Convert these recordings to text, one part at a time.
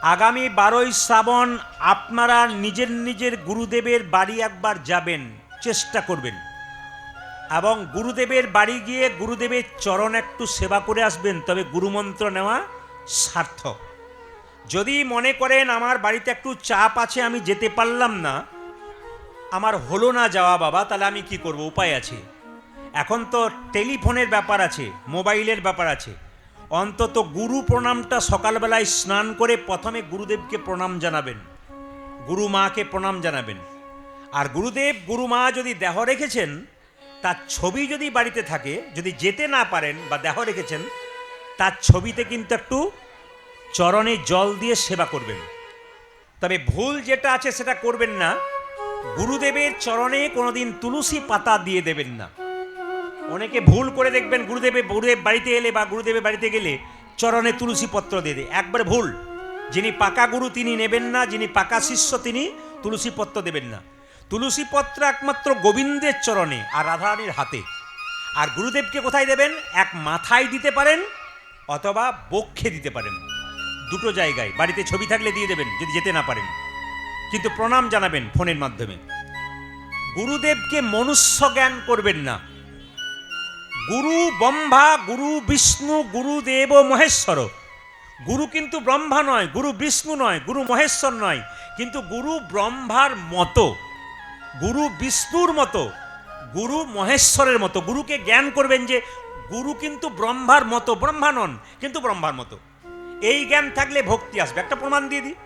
আগামী 12ই শ্রাবণ আপনারা নিজের নিজের গুরুদেবের বাড়ি একবার যাবেন, চেষ্টা করবেন, এবং গুরুদেবের বাড়ি গিয়ে গুরুদেবের চরণ একটু সেবা করে আসবেন। তবে গুরুমন্ত্র নেওয়া সার্থক। যদি মনে করেন আমার বাড়িতে একটু চাপ আছে, আমি যেতে পারলাম না, আমার হলো না যাওয়া বাবা, তাহলে আমি কি করব? উপায় আছে। এখন তো টেলিফোনের ব্যাপার আছে, মোবাইলের ব্যাপার আছে। অন্তত গুরু প্রণামটা সকালবেলায় স্নান করে প্রথমে গুরুদেবকে প্রণাম জানাবেন, গুরু মাকে প্রণাম জানাবেন। আর গুরুদেব গুরু মা যদি দেহ রেখেছেন, তার ছবি যদি বাড়িতে থাকে, যদি যেতে না পারেন বা দেহ রেখেছেন, তার ছবিতে কিন্তু একটু চরণে জল দিয়ে সেবা করবেন। তবে ভুল যেটা আছে সেটা করবেন না, গুরুদেবের চরণে কোনোদিন তুলসী পাতা দিয়ে দেবেন না। অনেকে ভুল করে দেখবেন, গুরুদেব বাড়িতে এলে বা গুরুদেবের বাড়িতে গেলে চরণে তুলসী পত্র দিয়ে দেয়। একবার ভুল। যিনি পাকা গুরু তিনি নেবেন না, যিনি পাকা শিষ্য তিনি তুলসী পত্র দেবেন না। তুলসী পত্র একমাত্র গোবিন্দের চরণে আর রাধারানীর হাতে। আর গুরুদেবকে কোথায় দেবেন? এক মাথায় দিতে পারেন অথবা বক্ষে দিতে পারেন, দুটো জায়গায়। বাড়িতে ছবি থাকলে দিয়ে দেবেন যদি যেতে না পারেন, কিন্তু প্রণাম জানাবেন ফোনের মাধ্যমে। গুরুদেবকে মনুষ্য জ্ঞান করবেন না। গুরু ব্রহ্মা, গুরু বিষ্ণু, গুরুদেব মহেশ্বর। গুরু কিন্তু ব্রহ্মা নয়, গুরু বিষ্ণু নয়, গুরু মহেশ্বর নয়, কিন্তু গুরু ব্রহ্মার মতো, গুরু বিষ্ণুর মতো, গুরু মহেশ্বরের মতো। গুরুকে জ্ঞান করবেন যে গুরু কিন্তু ব্রহ্মার মতো, ব্রহ্মা নন কিন্তু ব্রহ্মার মতো। এই জ্ঞান থাকলে ভক্তি আসবে। একটা প্রমাণ দিয়ে দিই।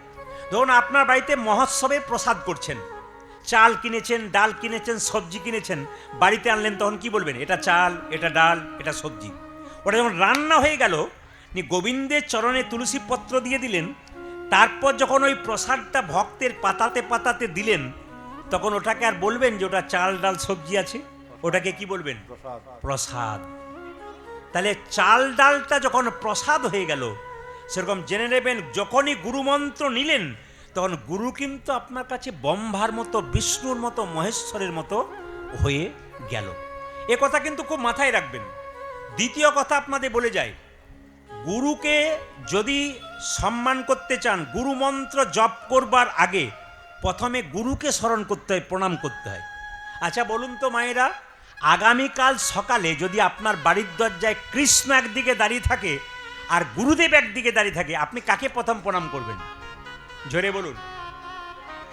ধরুন আপনার বাড়িতে মহোৎসবে প্রসাদ করছেন, চাল কিনেছেন, ডাল কিনেছেন, সবজি কিনেছেন, বাড়িতে আনলেন, তখন কি বলবেন? এটা চাল, এটা ডাল, এটা সবজি। ওটা যখন রান্না হয়ে গেল, গোবিন্দের চরণে তুলসী পত্র দিয়ে দিলেন, তারপর যখন ওই প্রসাদটা ভক্তের পাতাতে পাতাতে দিলেন, তখন ওটাকে আর বলবেন যে ওটা চাল ডাল সবজি আছে? ওটাকে কি বলবেন? প্রসাদ। তাহলে চাল ডালটা যখন প্রসাদ হয়ে গেল, সেরকম জেনে নেবেন যখনই গুরুমন্ত্র নিলেন, তখন গুরু কিন্তু আপনার কাছে ব্রহ্মার মতো, বিষ্ণুর মতো, মহেশ্বরের মতো হয়ে গেল। এ কথা কিন্তু খুব মাথায় রাখবেন। দ্বিতীয় কথা আপনাদের বলে যায়, গুরুকে যদি সম্মান করতে চান, গুরুমন্ত্র জপ করবার আগে প্রথমে গুরুকে স্মরণ করতে হয়, প্রণাম করতে হয়। আচ্ছা বলুন তো মায়েরা, আগামীকাল সকালে যদি আপনার বাড়ির দরজায় কৃষ্ণ একদিকে দাঁড়িয়ে থাকে আর গুরুদেব একদিকে দাঁড়িয়ে থাকে, আপনি কাকে প্রথম প্রণাম করবেন? জোরে বলুন।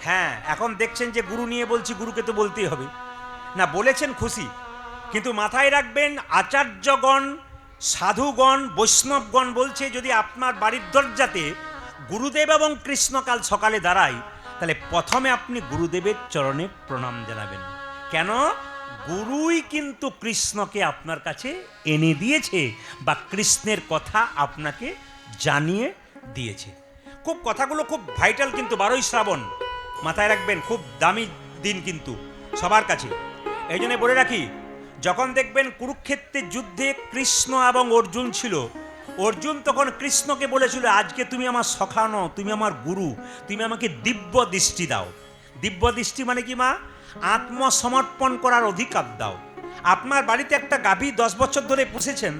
হ্যাঁ, এখন দেখছেন যে গুরু নিয়ে বলছি, গুরুকে তো বলতেই হবে। না বলেছেন খুশি, কিন্তু মাথায় রাখবেন আচার্যগণ, সাধুগণ, বৈষ্ণবগণ বলছে যদি আপনার বাড়ির দরজাতে গুরুদেব এবং কৃষ্ণকাল সকালে দাঁড়ায়, তাহলে প্রথমে আপনি গুরুদেবের চরণে প্রণাম জানাবেন। কেন? গুরুই কিন্তু কৃষ্ণকে আপনার কাছে এনে দিয়েছে বা কৃষ্ণের কথা আপনাকে জানিয়ে দিয়েছে। খুব কথাগুলো খুব ভাইটাল, কিন্তু 12ই শ্রাবণ মাথায় রাখবেন, খুব দামি দিন কিন্তু সবার কাছে। এই জন্য বলে রাখি, যখন দেখবেন কুরুক্ষেত্রের যুদ্ধে কৃষ্ণ এবং অর্জুন ছিল, অর্জুন তখন কৃষ্ণকে বলেছিল, আজকে তুমি আমার সখা নও, তুমি আমার গুরু, তুমি আমাকে দিব্য দৃষ্টি দাও। দিব্য দৃষ্টি মানে কি মা? আত্মসমর্পণ করার অধিকার দাও। আপনার বাড়িতে একটা গাভী 10 বছর ধরে পুষেছেন,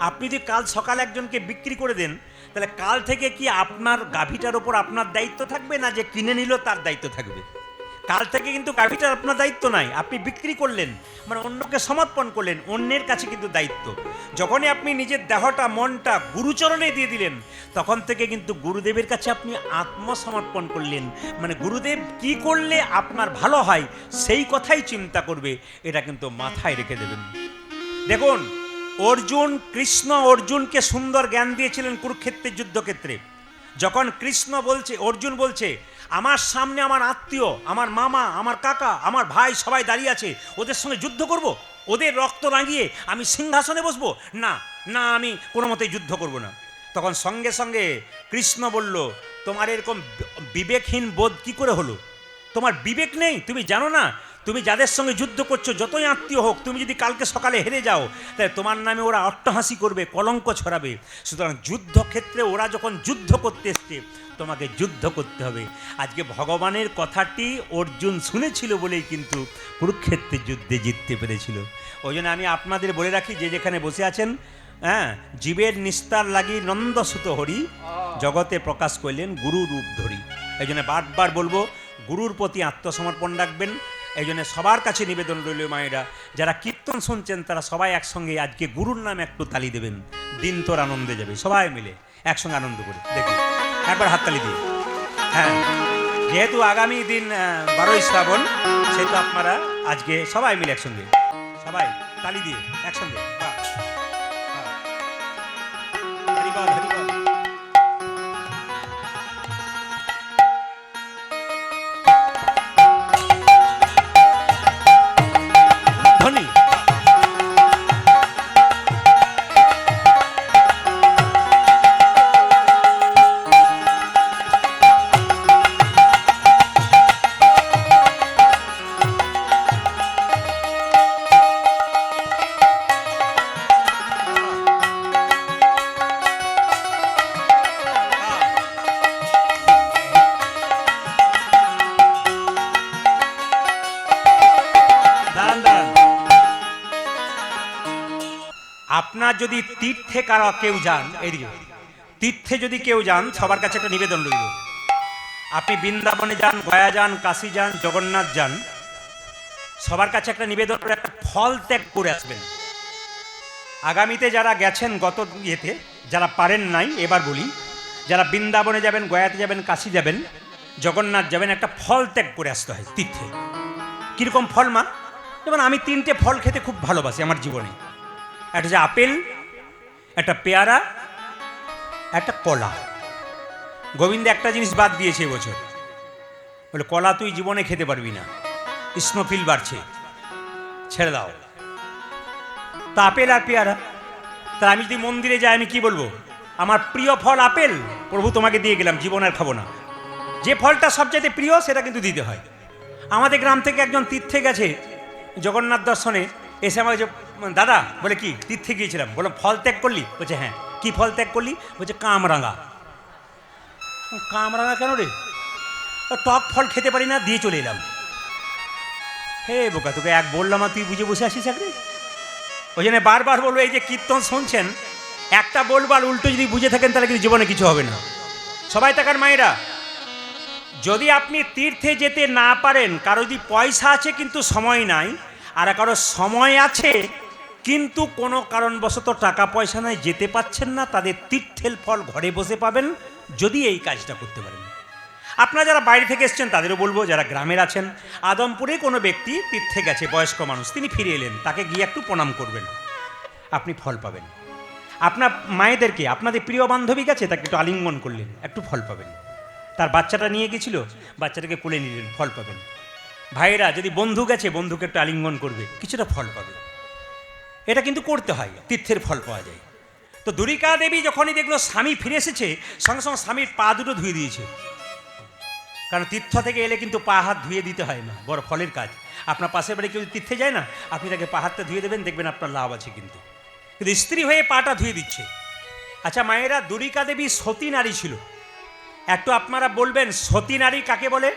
আপনি যদি কাল সকালে একজনকে বিক্রি করে দেন, তাহলে কাল থেকে কি আপনার গাভীটার ওপর আপনার দায়িত্ব থাকবে, না যে কিনে নিল তার দায়িত্ব থাকবে? কাল থেকে কিন্তু গাভীটার আপনার দায়িত্ব নাই, আপনি বিক্রি করলেন মানে অন্যকে সমর্পণ করলেন, অন্যের কাছে কিন্তু দায়িত্ব। যখনই আপনি নিজের দেহটা মনটা গুরুচরণে দিয়ে দিলেন, তখন থেকে কিন্তু গুরুদেবের কাছে আপনি আত্মসমর্পণ করলেন। মানে গুরুদেব কি করলে আপনার ভালো হয় সেই কথাই চিন্তা করবে, এটা কিন্তু মাথায় রেখে দেবেন। দেখুন, অর্জুন, কৃষ্ণ অর্জুনকে সুন্দর জ্ঞান দিয়েছিলেন কুরুক্ষেত্রের যুদ্ধক্ষেত্রে। যখন কৃষ্ণ বলছে, অর্জুন বলছে, আমার সামনে আমার আত্মীয়, আমার মামা, আমার কাকা, আমার ভাই সবাই দাঁড়িয়ে আছে, ওদের সঙ্গে যুদ্ধ করব? ওদের রক্ত রাঙিয়ে আমি সিংহাসনে বসবো? না না, আমি কোনো মতেই যুদ্ধ করব না। তখন সঙ্গে সঙ্গে কৃষ্ণ বলল, তোমার এরকম বিবেকহীন বোধ কি করে হলো? তোমার বিবেক নেই? তুমি জানো না তুমি যাদের সঙ্গে যুদ্ধ করছো, যতই আত্মীয় হোক, তুমি যদি কালকে সকালে হেরে যাও, তাহলে তোমার নামে ওরা অট্টহাসি করবে, কলঙ্ক ছড়াবে। সুতরাং যুদ্ধক্ষেত্রে ওরা যখন যুদ্ধ করতে এসছে, তোমাকে যুদ্ধ করতে হবে। আজকে ভগবানের কথাটি অর্জুন শুনেছিল বলেই কিন্তু কুরুক্ষেত্রের যুদ্ধে জিততে পেরেছিল। ওই জন্য আমি আপনাদের বলে রাখি, যে যেখানে বসে আছেন, হ্যাঁ, জীবের নিস্তার লাগি নন্দসুত হরি, জগতে প্রকাশ করলেন গুরু রূপ ধরি। এই জন্য বারবার বলবো, গুরুর প্রতি আত্মসমর্পণ রাখবেন। এই জন্য সবার কাছে নিবেদন রইল মায়েরা, যারা কীর্তন শুনছেন তারা সবাই একসঙ্গে আজকে গুরুর নামে একটু তালি দেবেন, দিন তোর আনন্দে যাবে। সবাই মিলে একসঙ্গে আনন্দ করে দেখি, একবার হাততালি দিয়ে। হ্যাঁ, যেহেতু আগামী দিন 12ই শ্রাবণ, সেহেতু আপনারা আজকে সবাই মিলে একসঙ্গে, সবাই তালি দিয়ে একসঙ্গে। বাহ, বাহ। হরিবল, হরিবল। ধ্বনি। আপনার যদি তীর্থে কারা কেউ যান, এইদিকে তীর্থে যদি কেউ যান, সবার কাছে একটা নিবেদন রইল। আপনি বৃন্দাবনে যান, গয়া যান, কাশী যান, জগন্নাথ যান, সবার কাছে একটা নিবেদন করে একটা ফল ত্যাগ করে আসবেন। আগামীতে যারা গেছেন গত ইয়েতে, যারা পারেন নাই, এবার বলি, যারা বৃন্দাবনে যাবেন, গয়াতে যাবেন, কাশী যাবেন, জগন্নাথ যাবেন, একটা ফল ত্যাগ করে আসতে হয় তীর্থে। কীরকম ফল মা? যেমন আমি 3টে ফল খেতে খুব ভালোবাসি আমার জীবনে। একটা হচ্ছে আপেল, একটা পেয়ারা, একটা কলা। গোবিন্দ একটা জিনিস বাদ দিয়েছে এবছর, বলে কলা তুই জীবনে খেতে পারবি না, স্নোফিল বাড়ছে, ছেড়ে দাও। তা আপেল আর পেয়ারা, তা আমি যদি মন্দিরে যাই আমি কি বলবো? আমার প্রিয় ফল আপেল, প্রভু তোমাকে দিয়ে গেলাম, জীবন আর খাবো না। যে ফলটা সবচাইতে প্রিয় সেটা কিন্তু দিতে হয়। আমাদের গ্রাম থেকে একজন তীর্থে গেছে জগন্নাথ দর্শনে, এসে আমাকে যে দাদা বলে কি তীর্থে গিয়েছিলাম, বলো ফল ত্যাগ করলি? বলছে হ্যাঁ। কি ফল ত্যাগ করলি? বলছে কামরাঙা। কামরাঙা কেন রে? টক ফল খেতে পারি না, দিয়ে চলে এলাম। হে বোকা, তোকে এক বললাম আর তুই বুঝে বসে আসিস একরে। ওই জন্য বারবার বলবো, এই যে কীর্তন শুনছেন, একটা বলবার উল্টো যদি বুঝে থাকেন তাহলে কিন্তু জীবনে কিছু হবে না। সবাই তাকার মায়েরা, যদি আপনি তীর্থে যেতে না পারেন, কারো যদি পয়সা আছে কিন্তু সময় নাই, আর কারো সময় আছে কিন্তু কোনো কারণবশত টাকা পয়সা নাই, যেতে পাচ্ছেন না, তাদের তীর্থের ফল ঘরে বসে পাবেন যদি এই কাজটা করতে পারেন। আপনারা যারা বাইরে থেকে এসছেন তাদেরও বলবো, যারা গ্রামের আছেন, আদমপুরে কোনো ব্যক্তি তীর্থে গেছে, বয়স্ক মানুষ, তিনি ফিরে এলেন, তাকে গিয়ে একটু প্রণাম করবেন, আপনি ফল পাবেন। আপনার মায়েদেরকে, আপনাদের প্রিয় বান্ধবী গেছে, তাকে একটু আলিঙ্গন করলেন, একটু ফল পাবেন। তার বাচ্চাটা নিয়ে গেছিল, বাচ্চাটাকে কোলে নিলেন, ফল পাবেন। ভাইয়েরা, যদি বন্ধু গেছে, বন্ধুকে একটু আলিঙ্গন করবে, কিছুটা ফল পাবে। এটা কিন্তু করতে হয়, তীর্থের ফল পাওয়া যায়। তো দুরিকা দেবী যখনই দেখলো স্বামী ফিরে এসেছে, সঙ্গে সঙ্গে স্বামীর পা দুটো ধুয়ে দিয়েছে। কারণ তীর্থ থেকে এলে কিন্তু পা হাত ধুয়ে দিতে হয় না, বড় ফলের কাজ। আপনার পাশের বাড়ি কেউ তীর্থে যায় না, আপনি তাকে পা হাতটা ধুয়ে দেবেন, দেখবেন আপনার লাভ আছে। কিন্তু স্ত্রী হয়ে পাটা ধুয়ে দিচ্ছে। আচ্ছা মায়েরা, দুরিকা দেবী সতী নারী ছিল। একটু আপনারা বলবেন সতী নারী কাকে বলে?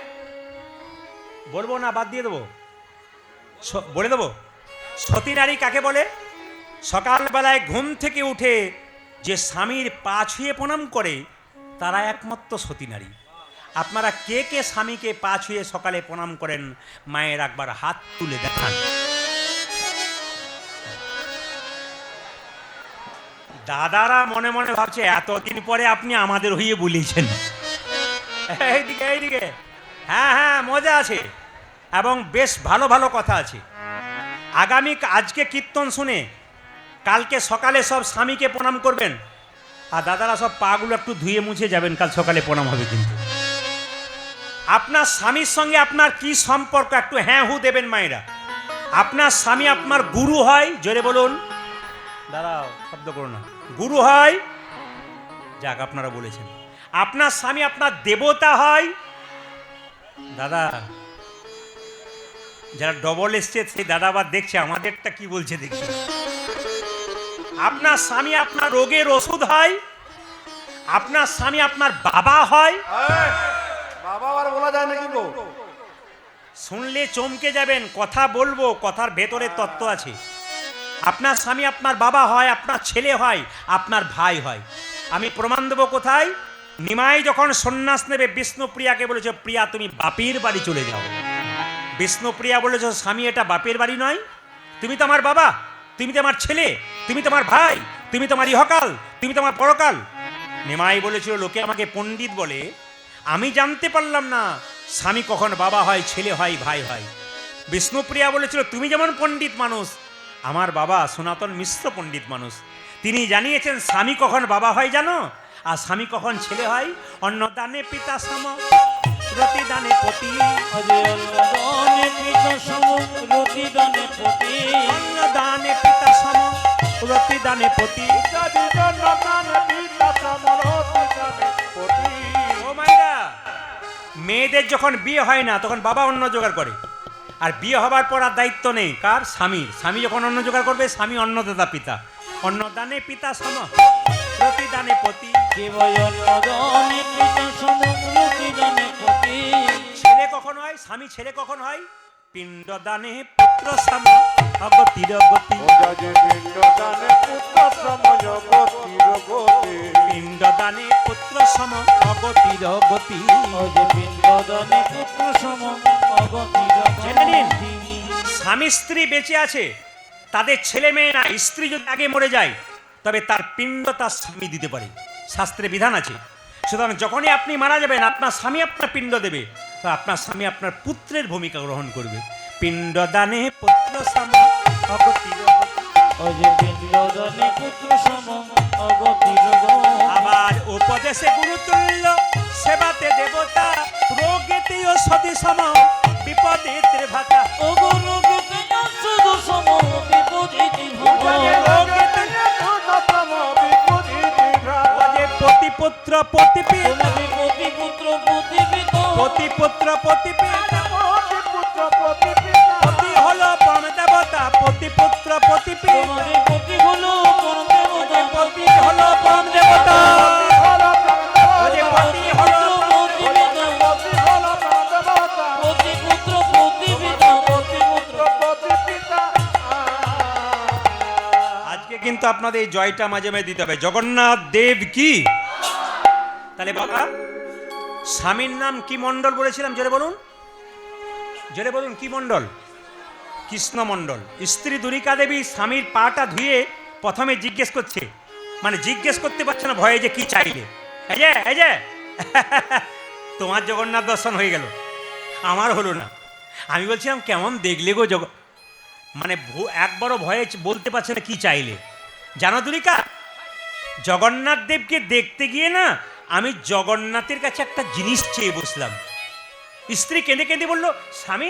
বলবো না বাদ দিয়ে দেবো? বলে দেবো, সতী নারী কাকে বলে? সকালবেলায় ঘুম থেকে উঠে যে স্বামীর পা ছুঁয়ে প্রণাম করে, তারা একমাত্র সতী নারী। আপনারা কে কে স্বামীকে পা ছুঁয়ে সকালে প্রণাম করেন? মায়ের একবার হাত তুলে দেখান। দাদারা মনে মনে ভাবছে এতদিন পরে আপনি আমাদের হয়ে বলেছেন। এইদিকে এইদিকে, হ্যাঁ হ্যাঁ, মজা আছে এবং বেশ ভালো ভালো কথা আছে। আজকে কীর্তন শুনে কালকে সকালে সব স্বামীকে প্রণাম করবেন, আর দাদারা সব পাগুলো একটু ধুয়ে মুছে যাবেন, কাল সকালে প্রণাম হবে। কিন্তু আপনার স্বামীর সঙ্গে আপনার কি সম্পর্ক একটু হ্যাঁ হু দেবেন মায়েরা। আপনার স্বামী আপনার গুরু হয়, জোরে বলুন। দাঁড়াও, শব্দ করো না। গুরু হয়, যাক আপনারা বলেছেন। আপনার স্বামী আপনার দেবতা হয়। দাদা যারা ডবল এসছে সেই দাদা আবার দেখছে আমাদেরটা কি বলছে দেখছি। আপনার স্বামী আপনার রোগের ওষুধ হয়। আপনার স্বামী আপনার বাবা হয়। বাবা আর বলা যায় নাকি গো? শুনলে চমকে যাবেন, কথা বলবো, কথার ভেতরে তত্ত্ব আছে। আপনার স্বামী আপনার বাবা হয়, আপনার ছেলে হয়, আপনার ভাই হয়। আমি প্রমাণ দেবো কোথায়? নিমাই যখন সন্ন্যাস নেবে বিষ্ণুপ্রিয়াকে বলেছে, প্রিয়া তুমি বাপের বাড়ি চলে যাও। বিষ্ণুপ্রিয়া বলেছে, স্বামী এটা বাপের বাড়ি নয়, তুমি তো আমার বাবা, তুমি তো আমার ছেলে, তুমি তো আমার ভাই, তুমি তো আমার ইহকাল, তুমি তো আমার পরকাল। নিমাই বলেছিল, লোকে আমাকে পণ্ডিত বলে, আমি জানতে পারলাম না স্বামী কখন বাবা হয়, ছেলে হয়, ভাই হয়। বিষ্ণুপ্রিয়া বলেছিল, তুমি যেমন পণ্ডিত মানুষ, আমার বাবা সনাতন মিশ্র পণ্ডিত মানুষ, তিনি জানিয়েছেন স্বামী কখন বাবা হয় জানো, আর স্বামী কখন ছেলে হয়? অন্নদানে পিতা সম রতিদানে পতি, অন্নদানে পিতা সম রতিদানে পতি, অন্নদানে পিতা সম রতিদানে পতি। ও মায়েরা, মেয়েদের যখন বিয়ে হয় না তখন বাবা অন্ন জোগাড় করে, আর বিয়ে হবার পর আর দায়িত্ব নেই কার? স্বামীর। স্বামী যখন অন্ন জোগাড় করবে, স্বামী অন্নদাতা পিতা। অন্নদানে পিতা সম প্রতিদানে পতি। অন্নদানে পিতা সম রতিদানে পতি। ছেলে কখন হয়? স্বামী ছেলে কখন হয়? পিণ্ডদানে পুত্র সম অগতির গতি। পিণ্ডদানে পুত্র সময় গতির গতি। পিণ্ডদানে পুত্র সম অগতির গতি। পিণ্ডদানে পুত্র সম অগতির জেনে নিন, গতি। স্বামী স্ত্রী বেঁচে আছে, তাদের ছেলে মেয়ে না, স্ত্রী যদি আগে মরে যায় তবে তার পিণ্ড তার স্বামী দিতে পারে, শাস্ত্রে বিধান আছে। সুতরাং যখনই আপনি মারা যাবেন, আপনার স্বামী আপনার পিণ্ড দেবে, তো আপনার স্বামী আপনার পুত্রের ভূমিকা গ্রহণ করবে। পিণ্ডদানে পুত্র সম অগতির গতি। পিণ্ডদানে পুত্র সম অগতির গতি। আবার উপদেশে গুরুতুল্য, সেবাতে দেবতা, রোগেতে ঔষধি সম বিপদে ত্রিভাতা। পতিপুত্র পতিপিতা, পতিপুত্র পতিপিতা, পতি হলো পরম দেবতা, পতিপুত্র পতিপিতা, পতি হলো পরম দেবতা, পতি হলো পরম দেবতা, পতি হলো আজকে কিন্তু আপনাদের এই জয়টা মাঝে মাঝে দিতে হবে, জগন্নাথ দেব কি। তাহলে বাবা, স্বামীর নাম কি মণ্ডল বলেছিলাম? জোরে বলুন, জোরে বলুন, কি মণ্ডল? কৃষ্ণ মণ্ডল। স্ত্রী দুরিকা দেবী স্বামীর পাটা ধুয়ে প্রথমে জিজ্ঞেস করছে, মানে জিজ্ঞেস করতে পারছে না ভয়ে, যে কি চাইলে। এই যে তোমার জগন্নাথ দর্শন হয়ে গেল, আমার হলো না। আমি বলছিলাম, কেমন দেখলে গো মানে একবারও ভয়ে বলতে পারছে না কি চাইলে। জানো দুরিকা, জগন্নাথ দেবকে দেখতে গিয়ে না আমি জগন্নাথের কাছে একটা জিনিস চেয়ে বসলাম। স্ত্রী কেঁদে কেঁদে বলল, স্বামী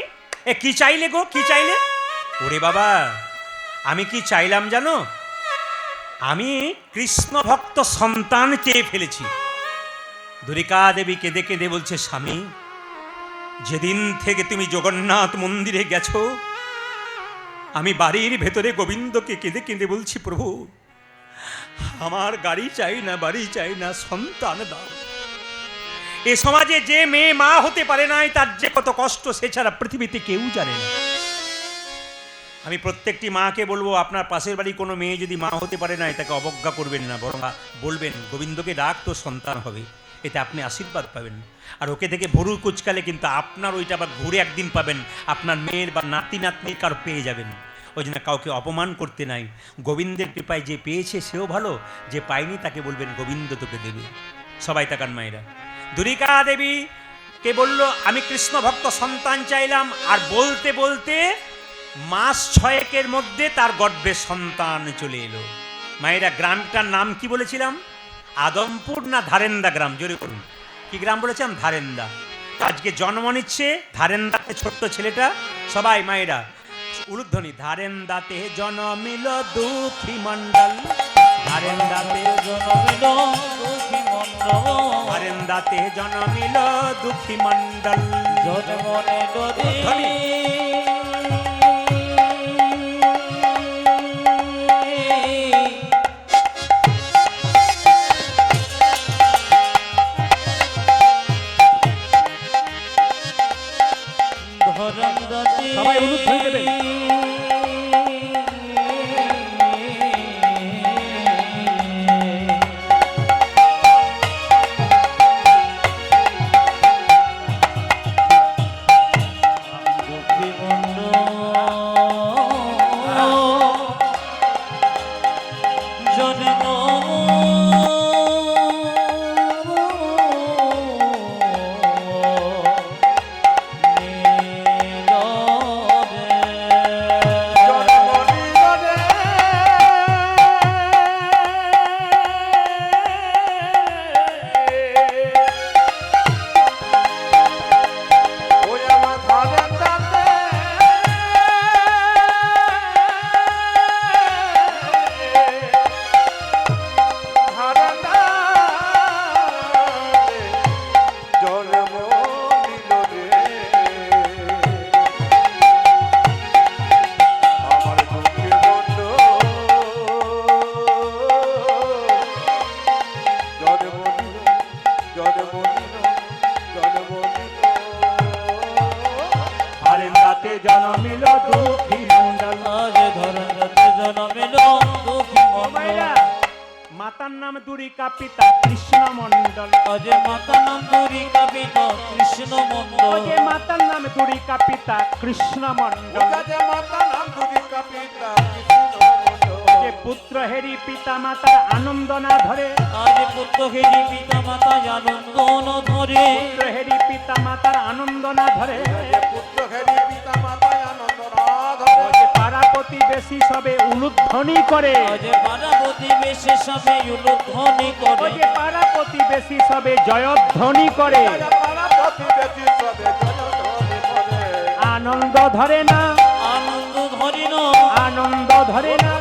এ কি চাইলে গো, কি চাইলে? ওরে বাবা, আমি কি চাইলাম জানো? আমি কৃষ্ণ ভক্ত সন্তান চেয়ে ফেলেছি। দুরিকা দেবী কেঁদে কেঁদে বলছে, স্বামী যেদিন থেকে তুমি জগন্নাথ মন্দিরে গেছো, আমি বাড়ির ভেতরে গোবিন্দকে কেঁদে কেঁদে বলছি, প্রভু আমার গাড়ি চাই না, বাড়ি চাই না, সন্তান দাও। এ সমাজে যে মেয়ে মা হতে পারে নাই, তার যে কত কষ্ট সে ছাড়া পৃথিবীতে কেউ জানে না। আমি প্রত্যেকটি মাকে বলবো, আপনার পাশের বাড়ি কোনো মেয়ে যদি মা হতে পারে নাই, তাকে অবজ্ঞা করবেন না, বরং বলবেন গোবিন্দকে ডাক, তো সন্তান হবে, এতে আপনি আশীর্বাদ পাবেন। আর ওকে থেকে ভরু কুচকালে কিন্তু আপনার ওইটা আবার ঘুরে একদিন পাবেন, আপনার মেয়ের বা নাতি নাতনির কারো পেয়ে যাবেন। ওই জন্য কাউকে অপমান করতে নাই। গোবিন্দের কৃপায় যে পেয়েছে সেও ভালো, যে পায়নি তাকে বলবেন গোবিন্দ তোকে দেবে। সবাই তাকান মায়েরা। দুরিকা দেবী কে বলল, আমি কৃষ্ণ ভক্ত সন্তান চাইলাম, আর বলতে বলতে মাস 6 মধ্যে তার গর্ভে সন্তান চলে এলো। মায়েরা, গ্রামটার নাম কি বলেছিলাম? আদমপুর না ধারেন্দা গ্রাম? জোরে করুন, কি গ্রাম বলেছিলাম? ধারেন্দা। আজকে জন্ম নিচ্ছে ধারেন্দাতে ছোট্ট ছেলেটা। সবাই মায়েরা উলুধ্বনি, ধারেন্দাতে জন্মিল দুঃখী মণ্ডল, ধারেন্দাতে জনমিল দুঃখী মণ্ডল, ধারেন্দাতে জন্মিল দুঃখী মণ্ডল। জনমনে ধ্বনি। সবাই উলুধ্বনি দেবেন। জনমিল দুঃখী মণ্ডল। আজ ধরণীতে জন্মিল দুঃখী মণ্ডল। মাতার নাম দুরিকা পিতা কৃষ্ণ মণ্ডল। আজ মাতা নাম দুরিকা পিতা কৃষ্ণ মণ্ডল। যে মাতার নাম দুরিকা পিতা কৃষ্ণ মণ্ডল। যে মাতা নাম দুরিকা পিতা কৃষ্ণ মণ্ডল। যে পুত্র হেরি পিতা মাতার আনন্দ না ধরে। আজ পুত্র হেরি পিতা মাতা আনন্দ ন ধরে। পুত্র হেরি পিতা মাতার আনন্দ না ধরে। যে পুত্র ঘেরি পিতা মাতায় আনন্দ না ধরে। যে পারাপতি বেশি সবে উলুধ্বনি করে। আজ পার্বতী বেশে সবে উলুধ্বনি করে। যে পারাপতি বেশি সবে জয়ধ্বনি করে। যে পারা প্রতিবেশী সবে জয়ধ্বনি করে। আনন্দ ধরে না, আনন্দ ধরিল আনন্দ ধরে না।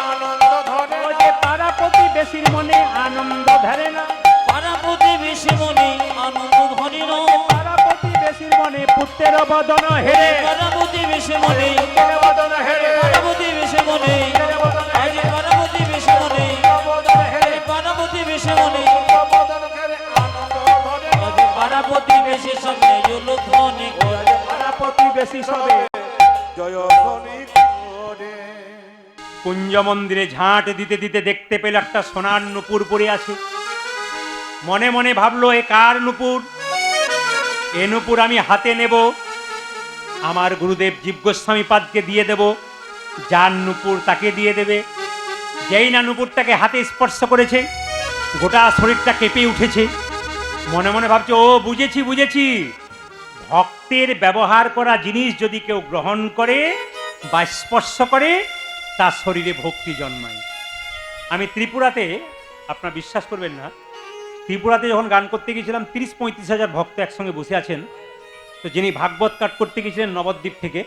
আনন্দ ধরে ও যে পারাপতি বেশির মনে আনন্দ ধরে না। পার্বতী বেশে মনে আনন্দ ধরিল। পারাপতি বেশির মনে পুত্রের বদন হেরে। পার্বতী বেশে মনে পুত্রের বদন হেরে। পার্বতী বেশে মনে আজ পার্বতী বেশে মনে বদন হেরে। পার্বতী বেশে মনে বদন ঘেরে আনন্দ ধরে। আজ পার্বতী বেশে সবে উলুধ্বনি করে। পারাপতি বেশি সবে জয়ধ্বনি করে। কুঞ্জ মন্দিরে ঝাঁট দিতে দিতে দেখতে পেল একটা সোনার নুপুর পড়ে আছে। মনে মনে ভাবলো এ কার নুপুর? এ নুপুর আমি হাতে নেব, আমার গুরুদেব জীব গোস্বামী পাদকে দিয়ে দেব, যার নুপুর তাকে দিয়ে দেবে। যেই না নুপুরটাকে হাতে স্পর্শ করেছে, গোটা শরীরটা কেঁপে উঠেছে। মনে মনে ভাবছে, ও বুঝেছি বুঝেছি, ভক্তের ব্যবহার করা জিনিস যদি কেউ গ্রহণ করে বা স্পর্শ করে, তার শরীরে ভক্তি জন্মায়। আমি ত্রিপুরাতে, আপনার বিশ্বাস করবেন না, ত্রিপুরাতে যখন গান করতে গিয়েছিলাম 30-35 হাজার ভক্ত একসঙ্গে বসে আছেন। তো যিনি ভাগবত কাট করতে গিয়েছিলেন নবদ্বীপ থেকে,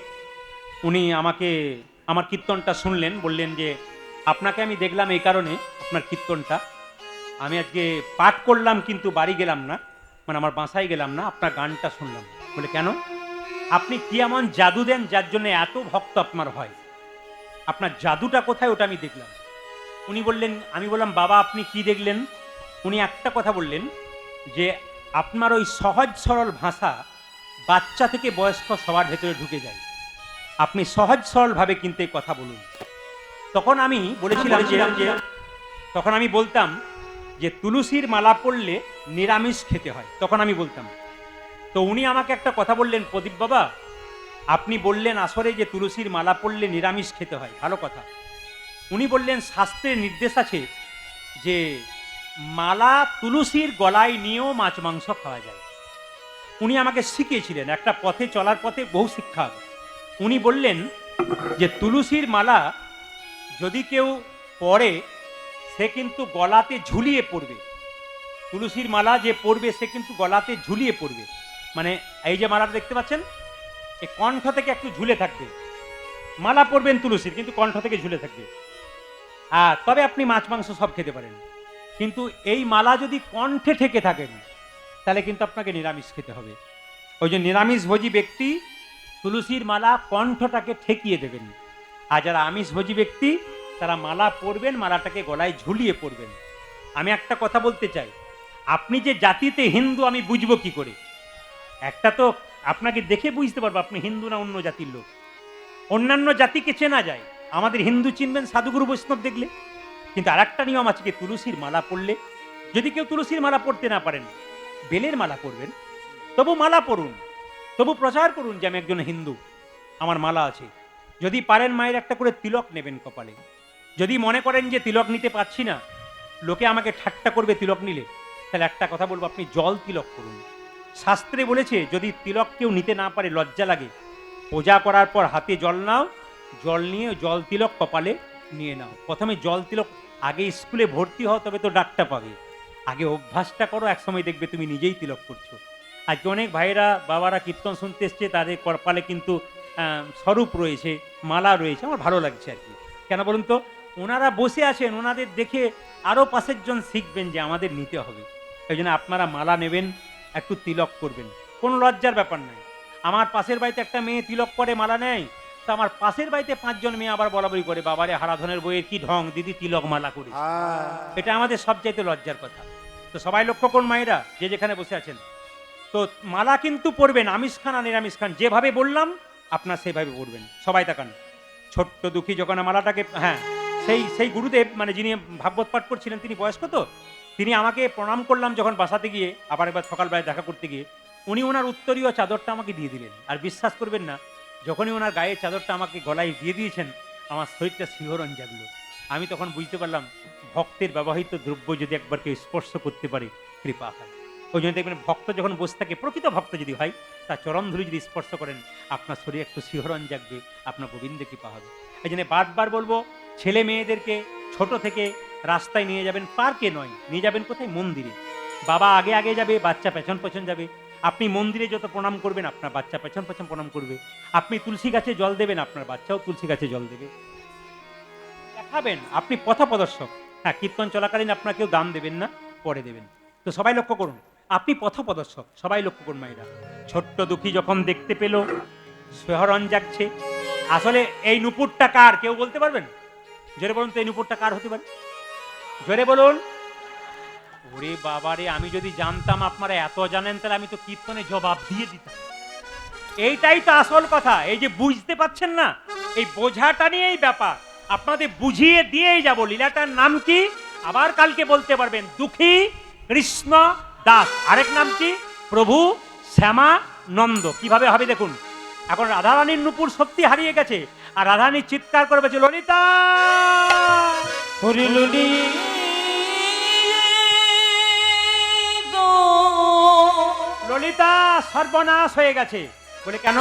উনি আমাকে আমার কীর্তনটা শুনলেন, বললেন যে আপনাকে আমি দেখলাম এই কারণে, আপনার কীর্তনটা আমি আজকে পাঠ করলাম কিন্তু বাড়ি গেলাম না, মানে আমার বাসায় গেলাম না, আপনার গানটা শুনলাম। বলে কেন? আপনি কি এমন জাদু দেন যার জন্য এত ভক্ত আপনার হয়? আপনার জাদুটা কোথায়, ওটা আমি দেখলাম। উনি বললেন, আমি বললাম বাবা আপনি কি দেখলেন? উনি একটা কথা বললেন যে আপনার ওই সহজ সরল ভাষা বাচ্চা থেকে বয়স্ক সবার ভেতরে ঢুকে যায়, আপনি সহজ সরলভাবে কিন্তু এই কথা বলুন। তখন আমি বলেছিলাম যে তখন আমি বলতাম যে তুলসীর মালা পড়লে নিরামিষ খেতে হয়, তখন আমি বলতাম। তো উনি আমাকে একটা কথা বললেন, প্রদীপ বাবা আপনি বললেন আসরে যে তুলসীর মালা পড়লে নিরামিষ খেতে হয়, ভালো কথা। উনি বললেন শাস্ত্রের নির্দেশ আছে যে মালা তুলসীর গলায় নিয়েও মাছ মাংস খাওয়া যায়। উনি আমাকে শিখিয়েছিলেন, একটা পথে চলার পথে বহু শিক্ষা হবে। উনি বললেন যে তুলসীর মালা যদি কেউ পরে সে কিন্তু গলাতে ঝুলিয়ে পড়বে। তুলসীর মালা যে পরবে সে কিন্তু গলাতে ঝুলিয়ে পড়বে, মানে এই যে মালাটা দেখতে পাচ্ছেন এই কণ্ঠ থেকে একটু ঝুলে থাকবে। মালা পরবেন তুলসীর, কিন্তু কণ্ঠ থেকে ঝুলে থাকবে। তবে আপনি মাছ মাংস সব খেতে পারেন, কিন্তু এই মালা যদি কণ্ঠে ঠেকে থাকেন তাহলে কিন্তু আপনাকে নিরামিষ খেতে হবে। ওই যে নিরামিষভোজী ব্যক্তি তুলসীর মালা কণ্ঠটাকে ঠেকিয়ে দেবেন, আর যারা আমিষভোজী ব্যক্তি তারা মালা পরবেন, মালাটাকে গলায় ঝুলিয়ে পরবেন। আমি একটা কথা বলতে চাই, আপনি যে জাতিতে হিন্দু আমি বুঝবো কি করে? একটা তো আপনাকে দেখে বুঝতে পারবো আপনি হিন্দু না অন্য জাতির লোক। অন্যান্য জাতিকে চেনা যায়, আমাদের হিন্দু চিনবেন সাধুগুরু বৈষ্ণব দেখলে। কিন্তু আর একটা নিয়ম আছে, তুলসীর মালা পড়লে, যদি কেউ তুলসীর মালা পড়তে না পারেন বেলের মালা পরবেন, তবু মালা পড়ুন, তবু প্রচার করুন যে আমি একজন হিন্দু, আমার মালা আছে। যদি পারেন মায়ের একটা করে তিলক নেবেন কপালে। যদি মনে করেন যে তিলক নিতে পারছি না, লোকে আমাকে ঠাট্টা করবে তিলক নিলে, তাহলে একটা কথা বলবো, আপনি জল তিলক করুন। শাস্ত্রে বলেছে যদি তিলক কেউ নিতে না পারে, লজ্জা লাগে, পূজা করার পর হাতে জল নাও, জল নিয়ে জল তিলক কপালে নিয়ে নাও। প্রথমে জল তিলক, আগে স্কুলে ভর্তি হও তবে তো ডাকটা পাবে, আগে অভ্যাসটা করো, একসময় দেখবে তুমি নিজেই তিলক করছো। আজকে অনেক ভাইরা বাবারা কীর্তন শুনতে এসছে, তাদের কপালে কিন্তু স্বরূপ রয়েছে, মালা রয়েছে, আমার ভালো লাগছে আর কি। কেন বলুন তো, ওনারা বসে আছেন, ওনাদের দেখে আরও পাশের জন শিখবেন যে আমাদের নিতে হবে। এই জন্য আপনারা মালা নেবেন, একটু তিলক করবেন, কোনো লজ্জার ব্যাপার নাই। আমার পাশের বাড়িতে একটা মেয়ে তিলক করে মালা নেয়, তো আমার পাশের বাড়িতে 5 জন মেয়ে আবার বলাবলি করে, বাবারে হারাধনের বইয়ের কি ঢং, দিদি তিলক মালা করি। এটা আমাদের সবচাইতে লজ্জার কথা। তো সবাই লক্ষ্য করুন মায়েরা, যে যেখানে বসে আছেন, তো মালা কিন্তু পরবেন, আমিষ খান আর নিরামিষ খান, যেভাবে বললাম আপনার সেইভাবে পড়বেন। সবাই তাকান। ছোট্ট দুঃখী যখন মালাটাকে, হ্যাঁ, সেই গুরুদেব মানে যিনি ভাগবত পাঠ করছিলেন তিনি বয়স্ক তো, তিনি আমাকে প্রণাম করলাম যখন বাসাতে গিয়ে, আবার একবার সকালবেলায় দেখা করতে গিয়ে উনি ওনার উত্তরীয় চাদরটা আমাকে দিয়ে দিলেন। আর বিশ্বাস করবেন না, যখনই ওনার গায়ের চাদরটা আমাকে গলায় দিয়ে দিয়েছেন আমার শরীরটা শিহরণ জাগলো। আমি তখন বুঝতে পারলাম ভক্তের ব্যবহৃত দ্রব্য যদি একবার কেউ স্পর্শ করতে পারে কৃপা হয়। ওই জন্য দেখবেন ভক্ত যখন বসে থাকে, প্রকৃত ভক্ত যদি হয়, তার চরণ ধুলি যদি স্পর্শ করেন আপনার শরীরে একটু শিহরণ জাগবে, আপনার গোবিন্দ কৃপা হবে। এই জন্য বারবার বলবো, ছেলে মেয়েদেরকে ছোট থেকে রাস্তায় নিয়ে যাবেন, পার্কে নয়, নিয়ে যাবেন কোথায়? মন্দিরে। বাবা আগে আগে যাবে, বাচ্চা পেছন পেছন যাবে। আপনি মন্দিরে যত প্রণাম করবেন আপনার বাচ্চা পেছন পেছন প্রণাম করবে। আপনি তুলসী গাছে জল দেবেন, আপনার বাচ্চাও তুলসী গাছে জল দেবে। দেখাবেন আপনি পথ প্রদর্শক। হ্যাঁ, কীর্তন চলাকালীন আপনার কেউ দাম দেবেন না, পরে দেবেন। তো সবাই লক্ষ্য করুন, আপনি পথ প্রদর্শক। সবাই লক্ষ্য করুন মায়েরা। ছোট্ট দুঃখী যখন দেখতে পেল শিহরণ জাগছে। আসলে এই নুপুরটা কার কেউ বলতে পারবেন? জোরে বলুন তো, এই নুপুরটা কার হতে পারে? জোরে বলুন। ওরে বাবারে, আমি যদি জানতাম আপনারা এত জানেন তাহলে আমি তো কীর্তনে জবাব দিয়ে দিতাম। এইটাই তো আসল কথা। এই যে বুঝতে পাচ্ছেন না, এই বোঝাটা নিয়েই ব্যাপার। আপনাদের বুঝিয়ে দিয়েই যাব। লীলাটার নাম কি আবার কালকে বলতে পারবেন? দুঃখী কৃষ্ণ দাস। আরেক নাম কি? প্রভু শ্যামানন্দ। কিভাবে হবে দেখুন। এখন রাধারানীর নূপুর সত্যি হারিয়ে গেছে, আর রাধারানী চিৎকার করে বলছে, ললিতা হরি ললি ললিতা সর্বনাশ হয়ে গেছে। বলে কেন?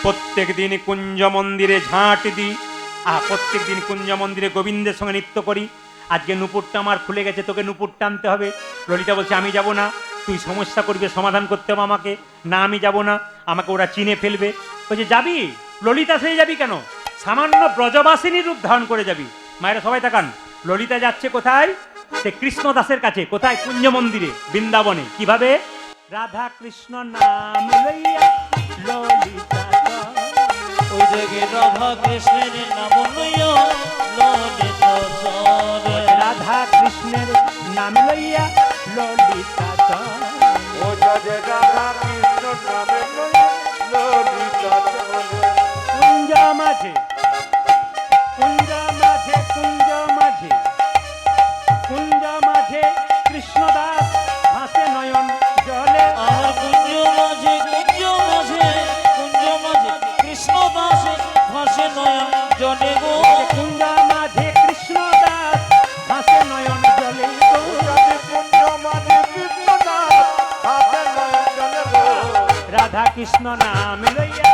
প্রত্যেক দিন কুঞ্জ মন্দিরে ঝাঁট দিই, প্রত্যেক দিন কুঞ্জ মন্দিরে গোবিন্দের সঙ্গে নৃত্য করি। আজকে নুপুরটা আমার খুলে গেছে, তোকে নুপুর টানতে হবে। ললিতা বলছে, আমি যাব না, তুই সমস্যা করবে, সমাধান করতে হবে আমাকে। না, আমি যাব না, আমাকে ওরা চিনে ফেলবে। বলছে, যাবি? ললিতা হয়ে যাবি কেন? সামান্য ব্রজবাসিনী রূপ ধারণ করে যাবি। মায়েরা সবাই তাকান। ললিতা যাচ্ছে কোথায়? সে কৃষ্ণ দাসের কাছে। কোথায়? কুঞ্জ মন্দিরে, বৃন্দাবনে। কিভাবে? রাধা কৃষ্ণ নাম লইয়া ললিতা ওই জায়গে রাধা কৃষ্ণের নাম লইয়া ললিতা চলে। রাধা কৃষ্ণের নাম লইয়া ললিতা ও যাজে রাধা কৃষ্ণ নামে লইয়া ললিতা চলে। কুঞ্জ মাঝে কুঞ্জ মাঝে কুঞ্জ মাঝে কুঞ্জ মাঝে কৃষ্ণদাস হাসে নয়ন জলে। আর কুঞ্জ মাঝে কুঞ্জ মাঝে কুঞ্জ মাঝে কৃষ্ণ দাসে ভাসে নয়ন জলে গো। কুঞ্জ মাঝে কৃষ্ণদাস হাসে নয়ন জলে গো। যাজে কুঞ্জ মাঝে কৃষ্ণ দাস হাতে নয়ন জলে গো। রাধা কৃষ্ণ নাম লইয়া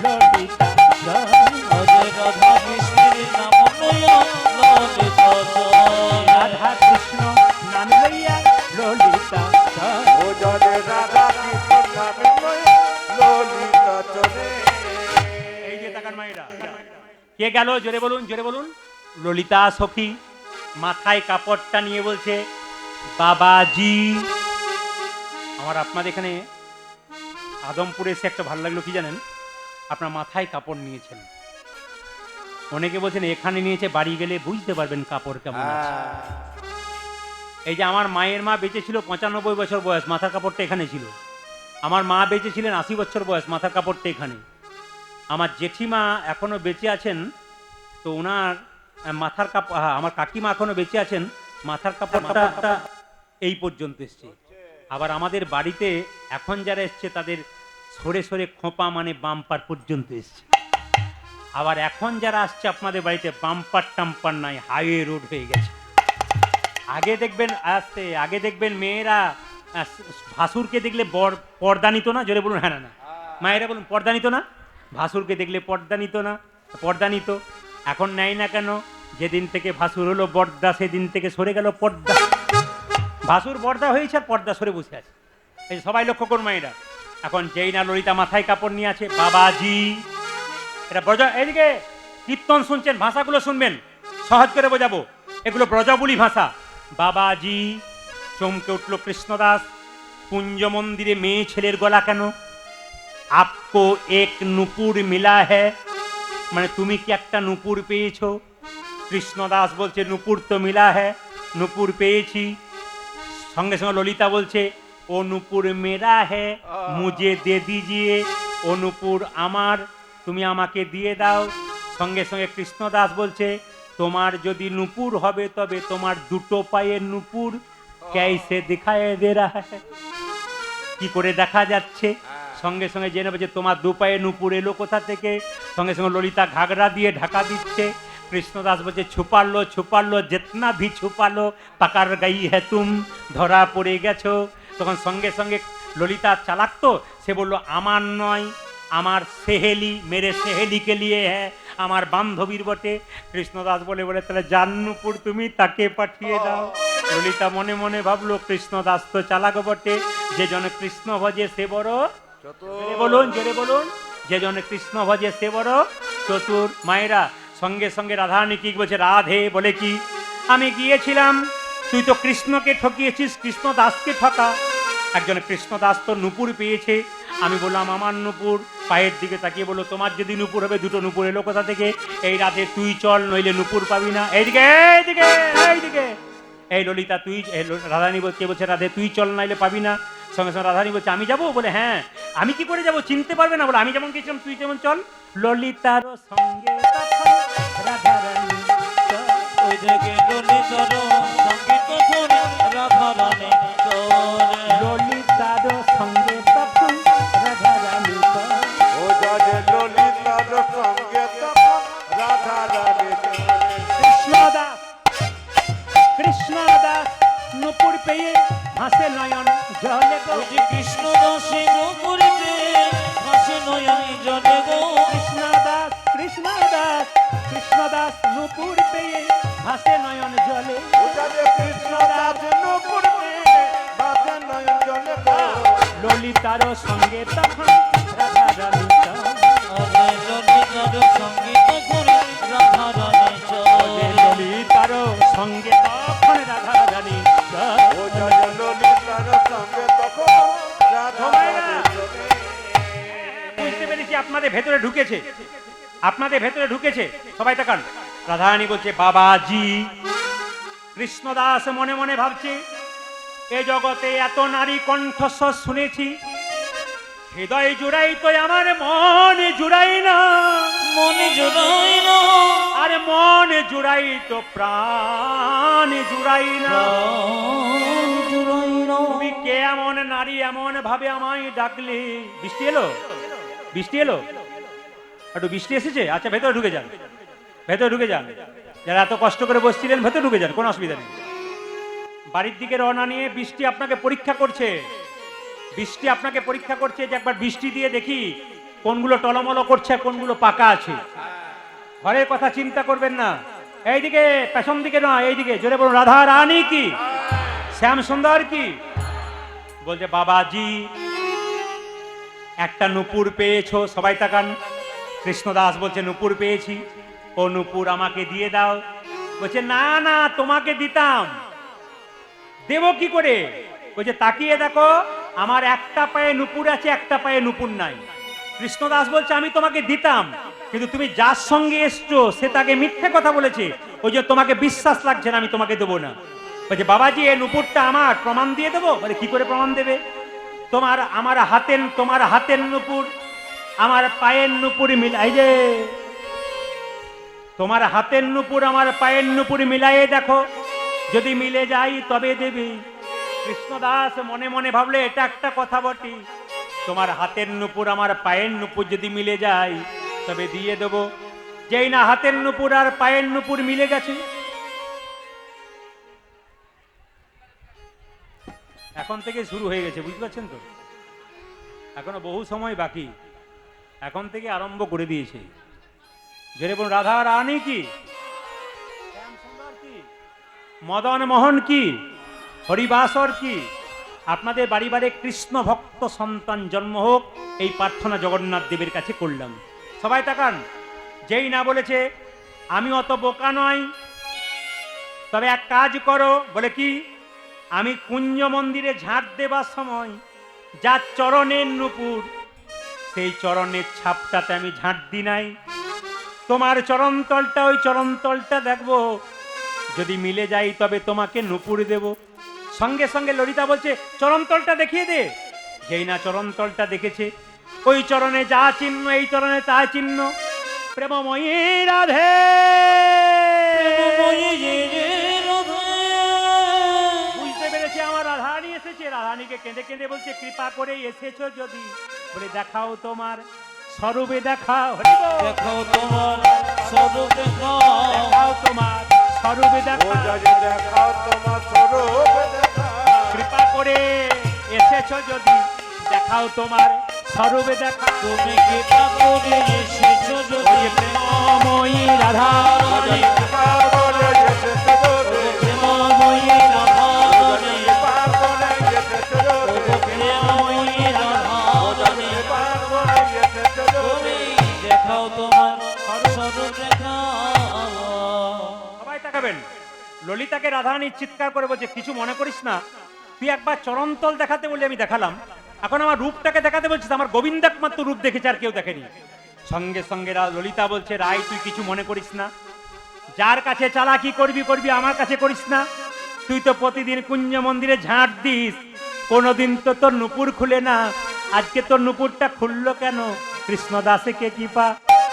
ললিতা জলে। অজয় রাধা কৃষ্ণের নাম লইয়া ললিতা চলে। রাধা কৃষ্ণ নাম লইয়া ললিতা জলে। ও যাজে রাধা কৃষ্ণ নামে লইয়া ললিতা চলে। এই যে তাকান মায়েরা, কে গেল? জোরে বলুন, জোরে বলুন। ললিতা সখী মাথায় কাপড়টা নিয়ে বলছে, বাবাজি। আমার আপনাদের এখানে আদমপুরে এসে একটা ভালো লাগলো কি জানেন? আপনার মাথায় কাপড় নিয়েছেন। অনেকে বলছেন এখানে নিয়েছে, বাড়ি গেলে বুঝতে পারবেন কাপড় কেমন আছে। এই যে আমার মায়ের মা বেঁচে ছিল 95 বছর বয়স, মাথার কাপড়টা এখানে ছিল। আমার মা বেঁচে ছিলেন 80 বছর বয়স, মাথার কাপড়টা এখানে। আমার জেঠিমা এখনো বেঁচে আছেন, তো ওনার মাথার কাপড়, আমার কাকিমা এখনো বেঁচে আছেন, মাথার কাপড়টা এই পর্যন্ত এসছে। আবার আমাদের বাড়িতে এখন যারা এসছে তাদের সরে সরে খোঁপা মানে বাম্পার পর্যন্ত এসছে। আবার এখন যারা আসছে আপনাদের বাড়িতে বাম্পার টাম্পার নাই, হাইওয়ে রোড হয়ে গেছে। আগে দেখবেন মেয়েরা ভাসুরকে দেখলে পর্দা নিত না। জোরে বলুন হ্যাঁ না। মায়েরা বলুন, পর্দা নিত না? ভাসুরকে দেখলে পর্দা নিত না? পর্দা নিত। এখন নেয় না কেন? যেদিন থেকে ভাসুর হলো বর্দা, সেদিন থেকে সরে গেল পর্দা। ভাসুর বর্দা হয়েছে আর পর্দা সরে বসে আছে। এই সবাই লক্ষ্য করুন মায়েরা। এখন যেই না ললিতা মাথায় কাপড় নিয়ে আছে, বাবাজি। এটা ব্রজ, এইদিকে কীর্তন শুনছেন, ভাষাগুলো শুনবেন, সহজ করে বোঝাবো। এগুলো ব্রজবুলি ভাষা। বাবাজি। চমকে উঠল কৃষ্ণদাস। কুঞ্জ মন্দিরে মেয়ে ছেলের গলা কেন? আপকো এক নুপুর মিলা হ্যায়, মানে তুমি কি একটা নুপুর পেয়েছো? কৃষ্ণদাস বলছে, নুপুর তো মিলা হ্যায়, নুপুর পেয়েছি। সঙ্গে সঙ্গে ললিতা বলছে, ও নুপুর মেরা হ্যায়, মুঝে দে দিজিয়ে। ও নূপুর আমার, তুমি আমাকে দিয়ে দাও। সঙ্গে সঙ্গে কৃষ্ণদাস বলছে, তোমার যদি নূপুর হবে তবে তোমার দুটো পায়ের নূপুর कैसे दिखाई दे रहा है, কি করে দেখা যাচ্ছে? সঙ্গে সঙ্গে জেনে বলছে তোমার দু পায়ে নূপুর এলো কোথা থেকে? সঙ্গে সঙ্গে ললিতা ঘাগরা দিয়ে ঢাকা দিচ্ছে। কৃষ্ণদাস বলছে ছুপালো ছুপালো, যেতনা ভি ছুপালো পাকার গাই হ্যাঁ তুম, ধরা পড়ে গেছো। তখন সঙ্গে সঙ্গে ললিতা চালাক তো, সে বলল আমার নয়, আমার সেহেলি, মেরে সেহেলিকে নিয়ে হ্যাঁ, আমার বান্ধবীর বটে। কৃষ্ণদাস বলে বলে তাহলে যার নূপুর তুমি তাকে পাঠিয়ে দাও। ললিতা মনে মনে ভাবলো কৃষ্ণদাস তো চালাক বটে, যে জন কৃষ্ণ ভজে সে বড়, জোরে বলুন জোরে বলুন, যে জন কৃষ্ণ ভজে সে বড় চতুর। মায়েরা সঙ্গে সঙ্গে রাধারানী কি বলছে, রাধে বলে কি, আমি গিয়েছিলাম, তুই তো কৃষ্ণকে ঠকিয়েছিস, কৃষ্ণদাসকে ঠকা। একজন কৃষ্ণদাস তো নূপুর পেয়েছে, আমি বললাম আমার নূপুর। পায়ের দিকে তাকিয়ে বললো তোমার যদি নূপুর হবে, দুটো নূপুর এলো কোথা থেকে? এই রাধে তুই চল, নইলে নূপুর পাবি না। এইদিকে এইদিকে এইদিকে, এই ললিতা তুই, রাধারানী কে বলছে রাধে তুই চল, নাইলে পাবি না। সঙ্গে সঙ্গে রাধারানী বলছে আমি যাবো? বলে হ্যাঁ। আমি কি করে যাবো, চিনতে পারবে না? বলে আমি যেমন গেছিলাম তুই যেমন চল। ললিতার সঙ্গে তখন রাধারানী চল। ওই থেকে ললিতার সঙ্গীত করে রাধারানী চলে। ললিতার সঙ্গে তখন রাধারানী চল। ও যাদের ললিতার সঙ্গে তখন রাধা রানী চলে। কৃষ্ণদাস, কৃষ্ণদাস নূপুর পেয়ে হাসে নয়ন জলে গো। ওই যে কৃষ্ণ দাসে নূপুরিতে হাসে নয়ন জলে গো। কৃষ্ণদাস, কৃষ্ণদাস, কৃষ্ণদাস নূপুর পেয়ে হাসে নয়ন জলে। ও যাদের কৃষ্ণদাস নূপুর পেয়ে ভাসে নয়ন জলে গো। ললিতার সঙ্গে তখন রাধারানী চল। আরে ললিতার সঙ্গীত করে রাধারানী চলে। ললিতার সঙ্গে তখন রাধারানী চল। ও যাদের ললিতার সঙ্গে তখন রাধা রানী চলে। বুঝতে পেরেছি আপনাদের ভেতরে ঢুকেছে, আপনাদের ভেতরে ঢুকেছে। সবাই তাকান। রাধারানী বলছে বাবাজি। কৃষ্ণদাস মনে মনে ভাবছে এ জগতে এত নারী কণ্ঠস্বর শুনেছি, হৃদয় জুড়াই তো আমার মন জুড়াই না, মনে জোড়াই না, আর মন জুড়াই তো প্রাণ জুড়াই না। প্রাণ জোড়াই না। তুমি কে এমন নারী এমন ভাবে আমায় ডাকলে? বৃষ্টি এলো, বৃষ্টি এলো, একটু বৃষ্টি এসেছে। আচ্ছা ভেতরে ঢুকে যান, ভেতরে ঢুকে যান। যারা এত কষ্ট করে বসছিলেন ভেতরে ঢুকে যান, কোনো অসুবিধা নেই। বাড়ির দিকে রওনা নিয়ে বৃষ্টি আপনাকে পরীক্ষা করছে, বৃষ্টি আপনাকে পরীক্ষা করছে যে একবার বৃষ্টি দিয়ে দেখি কোনগুলো টলমলো করছে, কোনগুলো পাকা আছে। ঘরের কথা চিন্তা করবেন না, এইদিকে পেছন দিকে নয়, এইদিকে। জোরে বলুন রাধা রানী কি, শ্যাম সুন্দর কি। বলছে বাবাজি একটা নূপুর পেয়েছো। সবাই তাকান। কৃষ্ণদাস বলছে নূপুর পেয়েছি। ও নূপুর আমাকে দিয়ে দাও। বলছে না না তোমাকে দিতাম, দেব কি করে? বলছে তাকিয়ে দেখো আমার একটা পায়ে নূপুর আছে, একটা পায়ে নূপুর নাই। কৃষ্ণদাস বলছে আমি তোমাকে দিতাম, কিন্তু তুমি যার সঙ্গে এসছো সে তাকে মিথ্যে কথা বলেছে, ওই যে তোমাকে বিশ্বাস লাগছে না, আমি তোমাকে দেবো না। বলছে বাবাজি এই নূপুরটা আমার, প্রমাণ দিয়ে দেবো। বলে কি করে প্রমাণ দেবে? তোমার হাতের নূপুর আমার পায়ের নূপুর মিলাই, যে তোমার হাতের নূপুর আমার পায়ের নূপুর মিলাইয়ে দেখো, যদি মিলে যাই তবে দেবী। কৃষ্ণদাস মনে মনে ভাবলে এটা একটা কথা বটে, তোমার হাতের নূপুর আমার পায়ের নূপুর যদি মিলে যায় তবে দিয়ে দেব। যেই না হাতের নূপুর আর পায়ের নূপুর মিলে গেছে, এখন থেকে শুরু হয়ে গেছে, বুঝতে পারছেন তো? এখনো বহু সময় বাকি, এখন থেকে আরম্ভ করে দিয়েছে। জোরে বলুন রাধা রানী কি, শ্যাম সুন্দর কি, মদন মোহন কি, হরিবাসর কি। আপনাদের বাড়ি বাড়ি কৃষ্ণ ভক্ত সন্তান জন্ম হোক, এই প্রার্থনা জগন্নাথ দেবের কাছে করলাম। সবাই তাকান। যেই না বলেছে আমি অত বোকা নয়, তবে এক কাজ করো। বলে কি? আমি কুঞ্জ মন্দিরে ঝাঁট দেবার সময় যার চরণের নূপুর, সেই চরণের ছাপটাতে আমি ঝাঁট দিই নাই। তোমার চরণতলটা, ওই চরণতলটা দেখবো, যদি মিলে যাই তবে তোমাকে নূপুর দেব। সঙ্গে সঙ্গে ললিতা বলছে চরণতলটা দেখিয়ে দে। যেই না চরণতলটা দেখেছে, ওই চরণে যা চিহ্ন এই চরণে তা চিহ্ন। প্রেমময়ী রাধে, প্রেমময়ী যে রাধে। বুঝতে পেরেছে আমার রাধারানী এসেছে। রাধারানীকে কেঁদে কেঁদে বলছে, কৃপা করে এসেছো যদি, বলে দেখাও তোমার স্বরূপে দেখাও। হরি বল। দেখাও তোমার স্বরূপ দেখাও, দেখাও তোমার স্বরূপে ও দেখাও। যদি দেখাও তোমার স্বরূপ দেখাও। কৃপা করে এসেছো যদি, দেখাও তোমার স্বরূপে দেখাও। তুমি কৃপা করে এসেছো যদি, প্রেমময়ী রাধারানী, কৃপা করে এসেছো যদি, প্রেমময়ী রাধারানী, কৃপা করে এসেছো যদি, প্রেমময়ী রাধারানী, কৃপা করে এসেছো যদি, তুমি দেখাও তোমার স্বরূপ দেখাও। সবাই তাকাবেন। ললিতাকে রাধারানী চিৎকার করে বলছে, কিছু মনে করিস না, তুই একবার চরণতল দেখাতে বলে আমি দেখালাম, এখন আমার রূপটাকে দেখাতে বলছিস। আমার গোবিন্দ একমাত্র রূপ দেখেছে, আর কেউ দেখেনি। সঙ্গে সঙ্গে ললিতা বলছে, রাই তুই কিছু মনে করিস না, যার কাছে চালাকি করবি করবি, আমার কাছে করিস না। তুই তো প্রতিদিন কুঞ্জ মন্দিরে ঝাঁট দিস, কোনোদিন তো তোর নুপুর খুলে না, আজকে তোর নুপুরটা খুললো কেন? কৃষ্ণদাসে কে কৃপা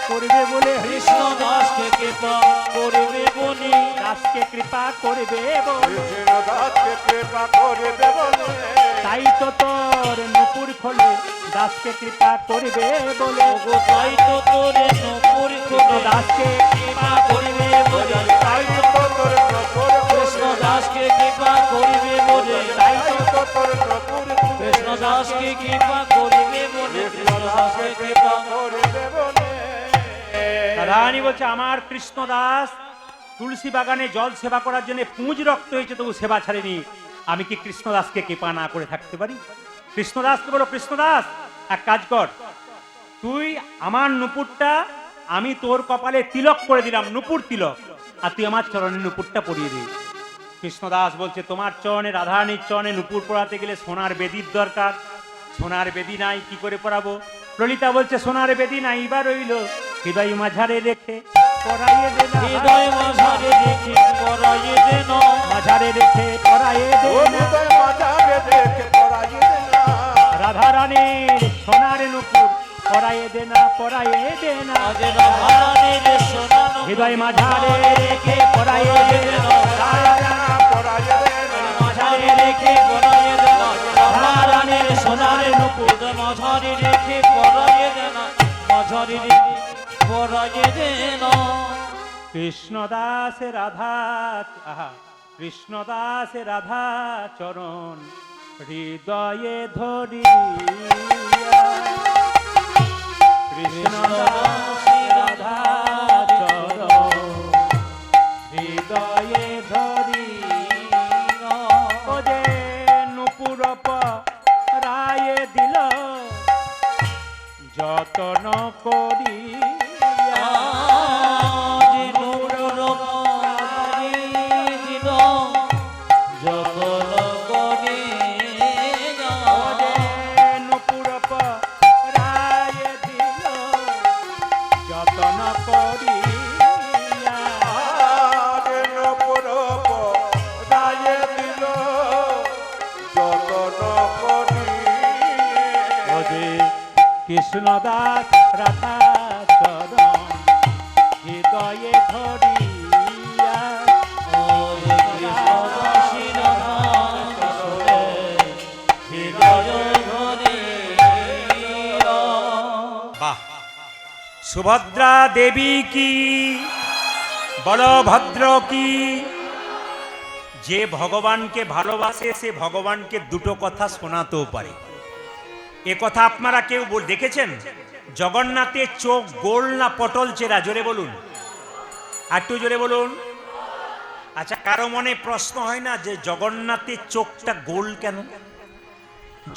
করবে বলে, কৃষ্ণ দাসকে কৃপা করবে বলি, দাসকে কৃপা করবে বলে, কৃষ্ণ দাসকে কৃপা করবে বলে, তাই তো তোর নুপুর খোলে, দাসকে কৃপা করবে বলে। ওগো তাই তো তোরে নপুর খোলে, দাসকে কৃপা করবে বলে, তাই তো তোর নপুর কৃষ্ণ খুলে, দাসকে কৃপা করবে বলে, তাই তো তোর নপুর খুলে, কৃষ্ণ দাসকে কৃপা করবে বলে, কৃষ্ণ দাসকে কৃপা করবে বলে। রাধারানী বলছে, আমার কৃষ্ণদাস তুলসী বাগানে জল সেবা করার জন্য পুঁজ রক্ত হয়েছে, তবু সেবা ছাড়েনি। আমি কি কৃষ্ণদাসকে কৃপা না করে থাকতে পারি? কৃষ্ণদাসকে বলো, কৃষ্ণদাস এক কাজ কর, তুই আমার নুপুরটা আমি তোর কপালে তিলক করে দিলাম, নুপুর তিলক, আর তুই আমার চরণে নুপুরটা পরিয়ে দে। কৃষ্ণদাস বলছে, তোমার চরণে, রাধারানীর চরণে নুপুর পরাতে গেলে সোনার বেদির দরকার, সোনার বেদি নাই, কি করে পরাবো? ললিতা বলছে, সোনার বেদি নাই বা রইল, হৃদয় মাঝারে রেখে পরাইয়ে দে না। হৃদয় মাঝারে রেখে পরাইয়ে দে না, মাঝারে রেখে পরাইয়ে দে ও না। হৃদয় মাঝারে দেখে পরাইয়ে দে না। রাধারানীর সোনার নুপুর পরাইয়ে দে না, পরাইয়ে দে না। আজ রাধারানীর সোনানো হৃদয় মাঝারে রেখে পরাইয়ে দে না, পরাইয়ে দে না। মাঝারে রেখে পরাইয়ে দে না, রাধারানীর সোনার নুপুর মাঝারে রেখে পরাইয়ে দে না, মাঝারে রেখে পরাইয়ে দে না। কৃষ্ণদাস রাধা, আহা, কৃষ্ণদাস রাধা চরণ হৃদয়ে ধরিয়া, কৃষ্ণদাস রাধা চরণ হৃদয়ে ধরিয়া, ও যে নুপুর পরায়ে দিল যতন করিয়া। আজ নূর পরাইয়ে দিল যতন করে যা। নুপুর পরায়ে দিল যতন করিয়া, আরে নপুর পরাইয়ে দিল যতন করিয়ে। ও যে কৃষ্ণদাস রাধা চরণ হৃদয়ে ধরিয়া, ও যে কৃষ্ণদাসী রাধা চরণে হৃদয় ধরিয়া। বাহ! সুভদ্রা দেবী কি, বলভদ্র কি, যে ভগবানকে ভালোবাসে সে ভগবানকে দুটো কথা শোনাতেও পারে। এ কথা আপনারা কেউ দেখেছেন? জগন্নাথের চোখ গোল না পটল চেরা? জোরে বলুন, একটু জোরে বলুন। আচ্ছা, কারো মনে প্রশ্ন হয় না যে জগন্নাথের চোখটা গোল কেন?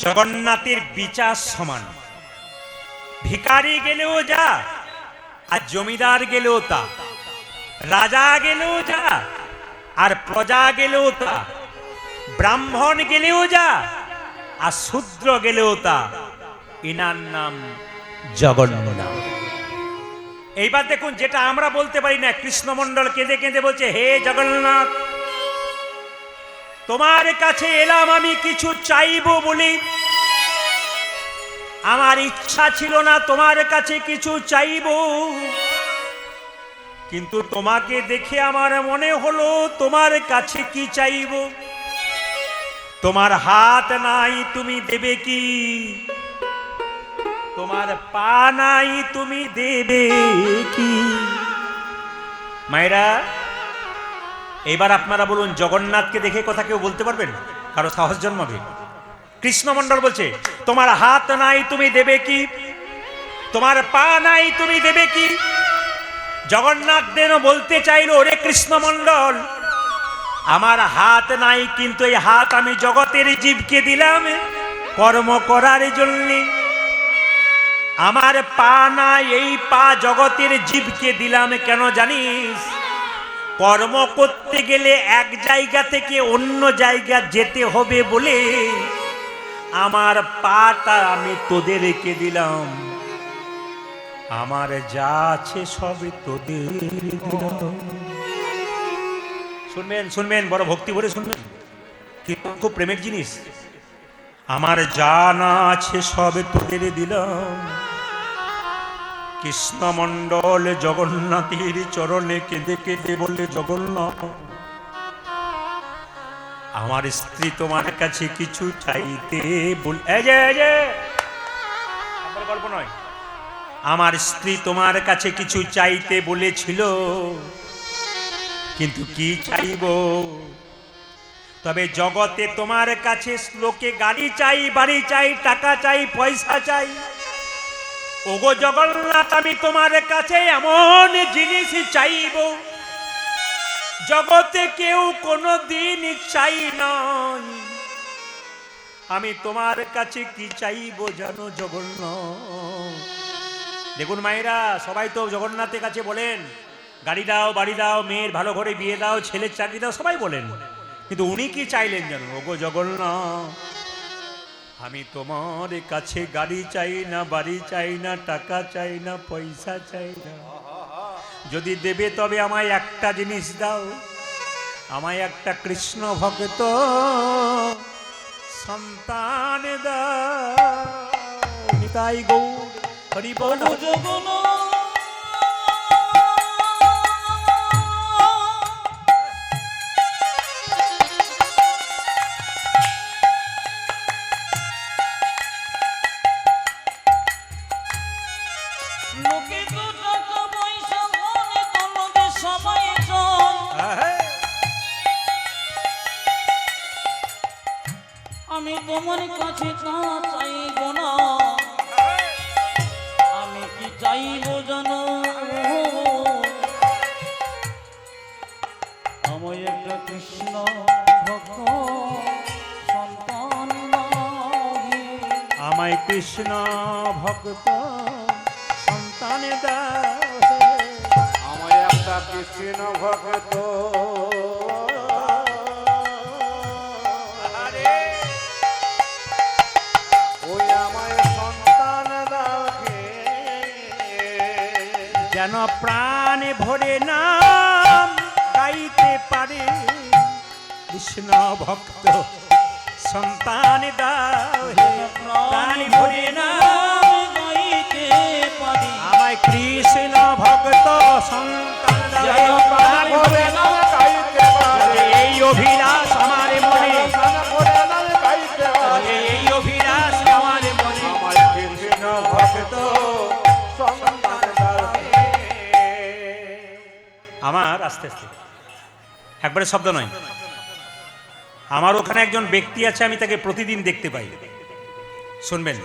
জগন্নাথের বিচার সমান, ভিখারি গেলেও যা আর জমিদার গেলেও তা, রাজা গেলেও যা আর প্রজা গেলেও তা, ব্রাহ্মণ গেলেও যা আর শূদ্র গেলেও তা, এনার নাম জগন্নাথ। এইবার দেখুন, যেটা আমরা বলতে পারি না, কৃষ্ণমণ্ডল কেঁদে কেঁদে বলছে, হে জগন্নাথ, তোমার কাছে এলাম আমি কিছু চাইবো বলি, আমার ইচ্ছা ছিল না তোমার কাছে কিছু চাইব, কিন্তু তোমাকে দেখে আমার মনে হলো তোমার কাছে কি চাইব। তোমার হাত নাই, তুমি দেবে কি? তোমার পা নাই, তুমি দেবে কি? মায়েরা, এবার আপনারা বলুন, জগন্নাথকে দেখে কথা কেউ বলতে পারবেন? কারো সাহস জন্মাবে? কৃষ্ণমণ্ডল বলছে তোমার হাত নাই, তুমি দেবে কি? তোমার পা নাই, তুমি দেবে কি? জগন্নাথ দেন বলতে চাইল, ওরে কৃষ্ণমণ্ডল, আমার হাত নাই, কিন্তু এই হাত আমি জগতের জীবকে দিলাম কর্ম করার জন্য। আমার পা নাই, এই পা জগতের জীবকে দিলাম কেন জানিস? কর্ম করতে গেলে এক জায়গা থেকে অন্য জায়গা যেতে হবে বলে আমার পাটা আমি তোদেরকে দিলাম। আমার যা আছে সবই তোদের দিলাম। শুনবেন শুনবেন, বড় ভক্তি ভরে শুনবেন, কিন্তু খুব প্রেমের জিনিস। আমার যা না আছে সব তোদের দিলাম। কৃষ্ণমণ্ডল জগন্নাথের চরণে কেঁদে কেঁদে বলে, জগন্নাথ, আমার স্ত্রী তোমার কাছে কিছু চাইতে গল্প নয়, আমার স্ত্রী তোমার কাছে কিছু চাইতে বলেছিল, কিন্তু কি চাইব? তবে জগতে তোমার কাছে লোকে গাড়ি চাই, বাড়ি চাই, টাকা চাই, পয়সা চাই। ওগো জগন্নাথ, আমি তোমার কাছে এমন জিনিস চাইব জগতে কেউ কোনো দিন চাই নাই। আমি তোমার কাছে কি চাইব জানো জগন্নাথ? দেখুন মায়েরা, সবাই তো জগন্নাথের কাছে বলেন গাড়ি দাও, বাড়ি দাও, মেয়ের ভালো ঘরে বিয়ে দাও, ছেলের চাকরি দাও, সবাই বলেন, কিন্তু উনি কি চাইলেন জানো? ওগো জগন্নাথ, আমি তোমার কাছে গাড়ি চাই না, বাড়ি চাই না, টাকা চাই না, পয়সা চাই না। যদি দেবে তবে আমায় একটা জিনিস দাও, আমায় একটা কৃষ্ণ ভক্ত সন্তান দাও। নিতাই গৌর হরি বল। আমি তোমার কাছে তা চাইব না, আমি কি চাইব জানো? আমায় একটা কৃষ্ণ ভক্ত সন্তান লাগে। আমায় কৃষ্ণ ভক্ত সন্তান দাও। আমায় একটা কৃষ্ণ ভক্ত যেন প্রাণে ভরে নাম গাইতে পারে, কৃষ্ণ ভক্ত সন্তান দাও। প্রাণে ভরে নাম গাইতে পারি, আমায় কৃষ্ণ ভক্ত সন্তান দাও। প্রাণে ভরে নাম গাইতে পারে, এই অভিলাষ আমার মনে, এই অভিলাষ আমার মনে। আমায় কৃষ্ণ ভক্ত আমার আস্তে আস্তে একবারে শব্দ নয়, আমার ওখানে একজন ব্যক্তি আছে, আমি তাকে প্রতিদিন দেখতে পাই। শুনবেন,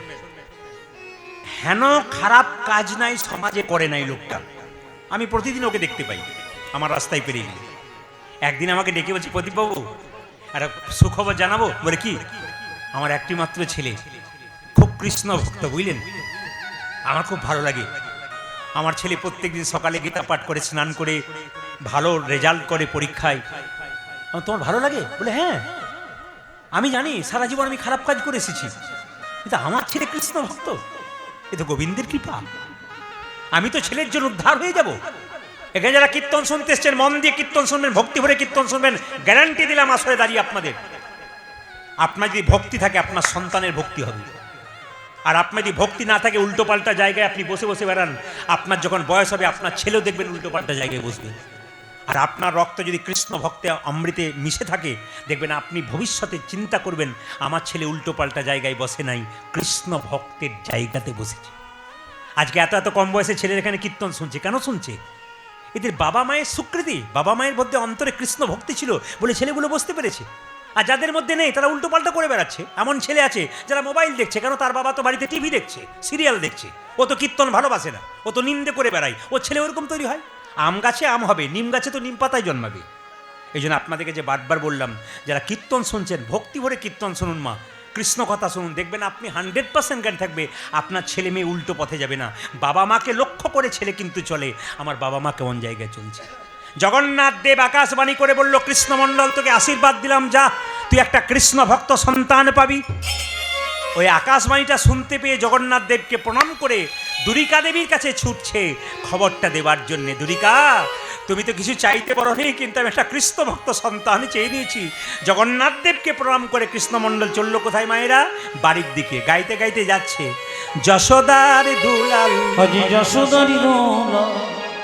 হেন খারাপ কাজ নাই সমাজে করে নাই লোকটা। আমি প্রতিদিন ওকে দেখতে পাই আমার রাস্তায় পেরিয়ে গেলে। একদিন আমাকে ডেকে বলছে, প্রদীপবাবু একটা সুখবর জানাবো। বলে কি? আমার একটি মাত্র ছেলে খুব কৃষ্ণ ভক্ত, বুঝলেন, আমার খুব ভালো লাগে। আমার ছেলে প্রত্যেকদিন সকালে গীতা পাঠ করে, স্নান করে, ভালো রেজাল্ট করে পরীক্ষায়। তোমার ভালো লাগে? বলে হ্যাঁ, আমি জানি সারা জীবন আমি খারাপ কাজ করে এসেছি, কিন্তু আমার ছেলে কৃষ্ণ ভক্ত, এ তো গোবিন্দের কৃপা। আমি তো ছেলের জন্য উদ্ধার হয়ে যাব। এখানে যারা কীর্তন শুনতে এসছেন, মন দিয়ে কীর্তন শুনবেন, ভক্তি ভরে কীর্তন শুনবেন। গ্যারান্টি দিলাম আসরে দাঁড়িয়ে আপনাদের, আপনার যদি ভক্তি থাকে আপনার সন্তানের ভক্তি হবে। আর আপনার যদি ভক্তি না থাকে উল্টোপাল্টা জায়গায় আপনি বসে বসে বেড়ান, আপনার যখন বয়স হবে আপনার ছেলেও দেখবেন উল্টোপাল্টা জায়গায় বসবে। আর আপনার রক্ত যদি কৃষ্ণ ভক্তে অমৃতে মিশে থাকে, দেখবেন আপনি ভবিষ্যতে চিন্তা করবেন আমার ছেলে উল্টোপাল্টা জায়গায় বসে নাই, কৃষ্ণ ভক্তের জায়গাতে বসেছে। আজকে এত এত কম বয়সে ছেলের এখানে কীর্তন শুনছে, কেন শুনছে? এদের বাবা মায়ের স্বীকৃতি, বাবা মায়ের মধ্যে অন্তরে কৃষ্ণ ভক্তি ছিল বলে ছেলেগুলো বসতে পেরেছে। আর যাদের মধ্যে নেই তারা উল্টোপাল্টা করে বেড়াচ্ছে। এমন ছেলে আছে যারা মোবাইল দেখছে, কেন? তার বাবা তো বাড়িতে টিভি দেখছে, সিরিয়াল দেখছে। ও তো কীর্তন ভালোবাসে না, ও তো নিন্দে করে বেড়ায়। ও ছেলে ওরকম তৈরি হয়। আম গাছে আম হবে, নিম গাছে তো নিম পাতায় জন্মাবে। এই জন্য আপনাদেরকে যে বারবার বললাম, যারা কীর্তন শুনছেন ভক্তি ভরে কীর্তন শুনুন মা, কৃষ্ণ কথা শুনুন, দেখবেন আপনি 100% জ্ঞান থাকবে, আপনার ছেলে মেয়ে উল্টো পথে যাবে না। বাবা মাকে লক্ষ্য করে ছেলে কিন্তু চলে, আমার বাবা মা কেমন জায়গায় চলছে। জগন্নাথ দেব আকাশবাণী করে বলল, কৃষ্ণমণ্ডল তোকে আশীর্বাদ দিলাম, যা তুই একটা কৃষ্ণ ভক্ত সন্তান পাবি। ওই আকাশবাণীটা শুনতে পেয়ে জগন্নাথ দেবকে প্রণাম করে দুরিকা দেবীর কাছে ছুটছে খবরটা দেবার জন্যে। দুরিকা, তুমি তো কিছু চাইতে পারো নি, কিন্তু আমি একটা কৃষ্ণ ভক্ত সন্তান চেয়ে নিয়েছি। জগন্নাথ দেবকে প্রণাম করে কৃষ্ণমণ্ডল চললো কোথায় মায়েরা? বাড়ির দিকে। গাইতে গাইতে যাচ্ছে, যশোদার দুলাল আজি যশোদারি দোলাল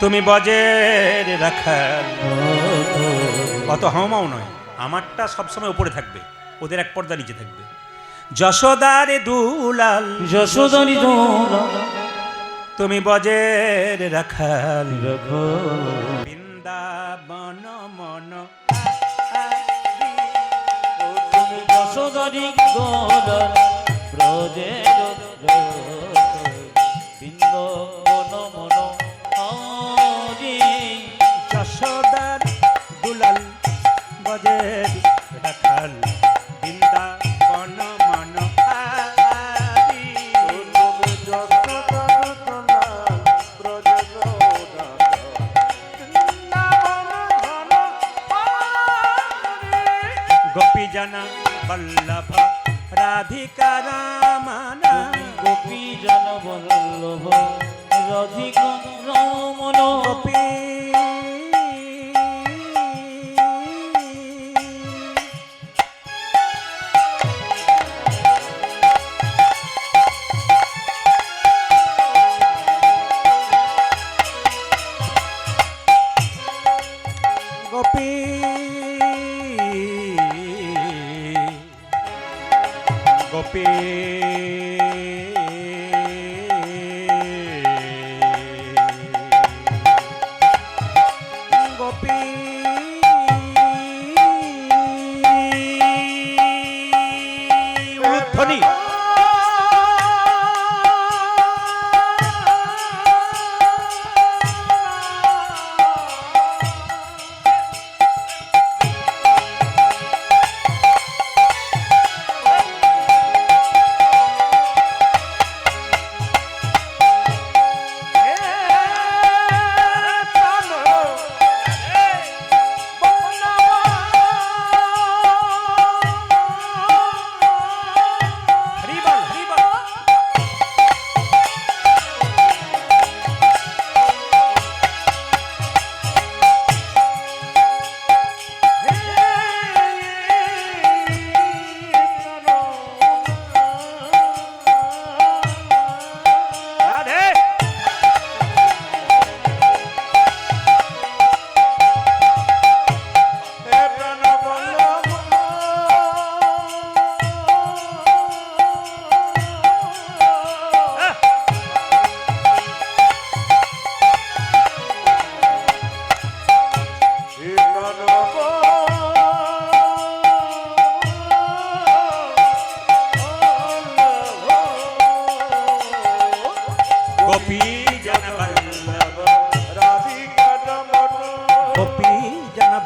তুমি বজের রাখাল। অত হাওমাও নয়, আমারটা সবসময় উপরে থাকবে, ওদের এক পর্দা নিচে থাকবে। যশোদারে দুলাল যশোদারি দোলাল তুমি বজের রাখাল। রাখো বৃন্দাবন মন তুমি যশোদারি দোলাল ব্রজের বৃন্দাবন মন হরি। যশোদার দুলাল বজের রাখাল বৃন্দাবন মন হারি। তুমি যশোদার দুলাল ব্রজের গোপী জনা বল্লভ রাধিকা রামানা। গোপী জন বল্লভ রাধিকা রমণ। গোপী গোপী গোপী গোপী উলুধ্বনি।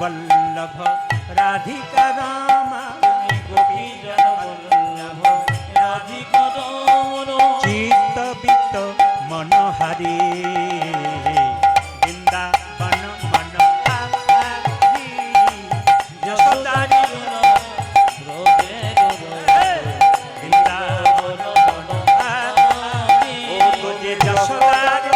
বল্লভ রাধিকা রামা। গোপী জন বল্লভ রাধিকা রমণ। চিত্ত বিত্ত মনোহারি বৃন্দাবন মন হারি। যশোদারি ব্রজের বৃন্দাবন মন হারি। ও যে যশোদারি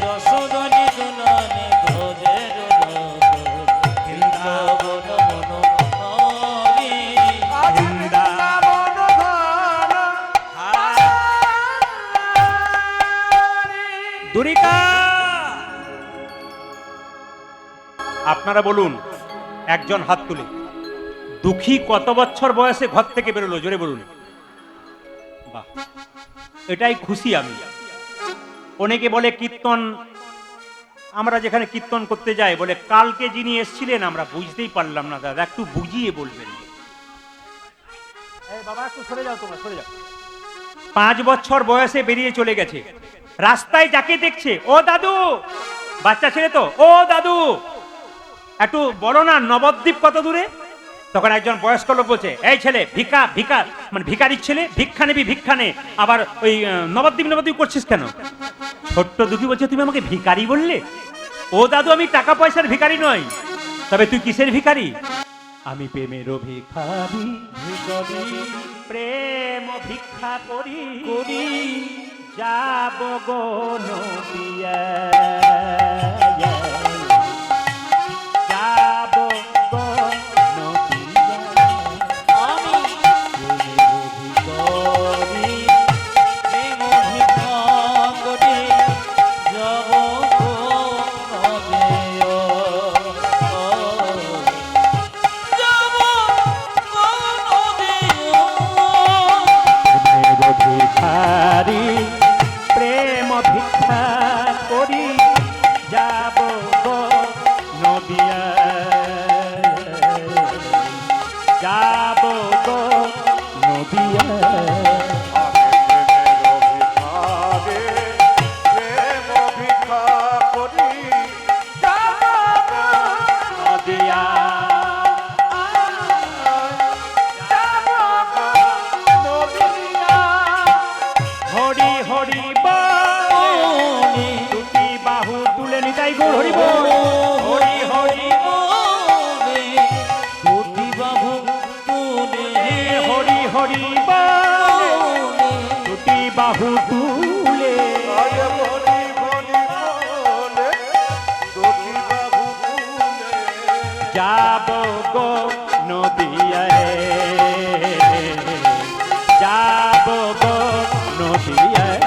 যশোদারি দোলানে ব্রজের বৃন্দাবন আপনারা বলুন, একজন হাত তুলে, দুঃখী কত বছর বয়সে ঘর থেকে বেরোলো, জোরে বলুন। বাহ, এটাই খুশি আমি। অনেকে বলে কীর্তন, আমরা যেখানে কীর্তন করতে যাই বলে কালকে যিনি এসেছিলেন আমরা বুঝতেই পারলাম না দাদা, একটু বুঝিয়ে বলবেন। বাবা একটু সরে যাও, তোমরা সরে যাও। 5 বছর বয়সে বেরিয়ে চলে গেছে, রাস্তায় যাকে দেখছে, ও দাদু, বাচ্চা ছেলে তো, ও দাদু একটু বলো না নবদ্বীপ কত দূরে। তখন একজন বয়স্ক লোক বলছে, এই ছেলে ভিক্ষা ভিক্ষা, মানে ভিখারির ছেলে, ভিক্ষা নেবি ভিক্ষা নে, আবার ওই নবদ্বীপ নবদ্বীপ করছিস কেন? ছোট্ট দুঃখী বলছে, তুমি আমাকে ভিখারি বললে? ও দাদু, আমি টাকা পয়সার ভিখারি নই, তবে তুই কিসের ভিখারি? আমি প্রেমেরও ভিখারি, প্রেম ভিক্ষা করি করি, যাব গো নদিয়া, যাব গো নদিয়া, আমি প্রেমের ভিখারি, প্রেম ভিক্ষা করি, যাব গো নদিয়া, যাব গো নদিয়া। প্রেমের ভিখারি, প্রেম ভিক্ষা করি, যাব গো নদিয়া, যাব গো নদিয়া। প্রেম ভিক্ষা করি নদিয়া, হরি হরি বল, দুটি বাহু তুলে নিতাই গো হরি বল, হরি হরি দুটি বাহু তুলে হরি হরি বল, দুটি বাহু তুলে, আরে বলি বলি বলে দুটি বাহু তুলে যাব গো নদিয়ায়, যাব গো নদিয়ায়।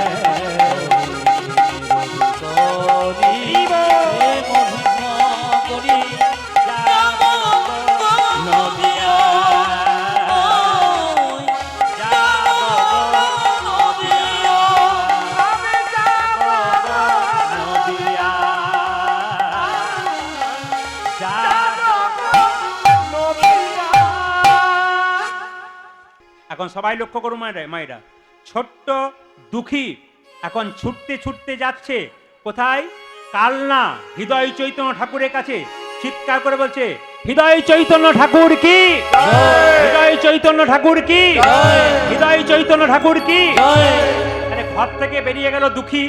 এখন সবাই লক্ষ্য করুন মায়েরা, ছোট্ট দুঃখী এখন ছুটতে ছুটতে যাচ্ছে কোথায়? কালনা হৃদয় চৈতন্য ঠাকুরের কাছে, চিৎকার করে বলছে, হৃদয় চৈতন্য ঠাকুর কি, হৃদয় চৈতন্য ঠাকুর কি, হৃদয় চৈতন্য ঠাকুর কি। আরে ঘর থেকে বেরিয়ে গেল দুঃখী,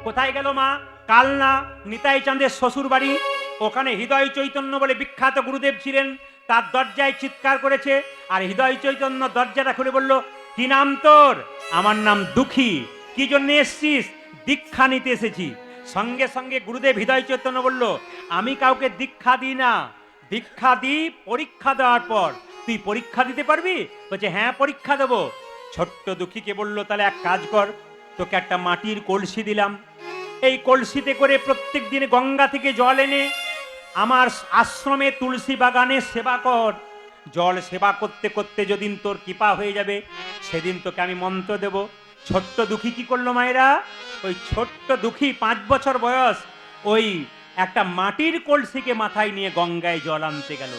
কোথায় গেল মা? কালনা নিতাই চাঁদের শ্বশুর বাড়ি, ওখানে হৃদয় চৈতন্য বলে বিখ্যাত গুরুদেব ছিলেন, তার দরজায় চিৎকার করেছে। আর হৃদয় চৈতন্য দরজাটা খুলে বলল, কি নাম তোর? আমার নাম দুঃখী। কি জন্য এসছিস? দীক্ষা নিতে এসেছি। সঙ্গে সঙ্গে গুরুদেব হৃদয় চৈতন্য বলল, আমি কাউকে দীক্ষা দিই না, দীক্ষা দিই পরীক্ষা দেওয়ার পর। তুই পরীক্ষা দিতে পারবি? বলছে, হ্যাঁ পরীক্ষা দেবো। ছোট্ট দুঃখীকে বলল, তাহলে এক কাজ কর, তোকে একটা মাটির কলসি দিলাম, এই কলসিতে করে প্রত্যেক দিন গঙ্গা থেকে জল এনে আমার আশ্রমে তুলসী বাগানে সেবা কর। জল সেবা করতে করতে যেদিন তোর কৃপা হয়ে যাবে, সেদিন তোকে আমি মন্ত্র দেব। ছোট্ট দুঃখী কি করলো মায়েরা? ওই ছোট্ট দুঃখী 5 বছর বয়স, ওই একটা মাটির কলসিকে মাথায় নিয়ে গঙ্গায় জল আনতে গেল।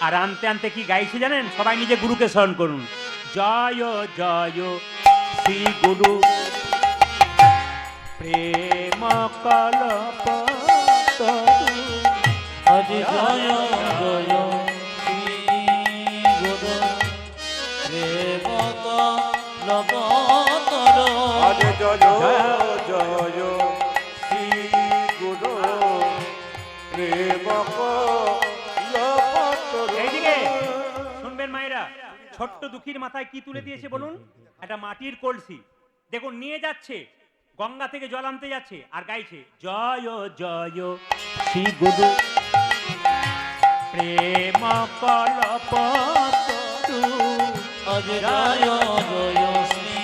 আর আনতে আনতে কি গাইছে জানেন? সবাই নিজে গুরুকে স্মরণ করুন, জয় জয় শ্রী গুরু প্রেম কল্প আজ জয় জয় শ্রী গুরু প্রেম কল্পতর, আজ জয় জয় শ্রী গুরু প্রেম কল্পতর। এইদিকে শুনবেন মায়েরা, ছোট্ট দুঃখীর মাথায় কি তুলে দিয়েছে বলুন? একটা মাটির কলসি। দেখুন নিয়ে যাচ্ছে, গঙ্গা থেকে জল আনতে যাচ্ছে, আর গাইছে, জয় জয় শ্রী গুরু প্রেম কল্পতরু। আজ জয় জয় শ্রী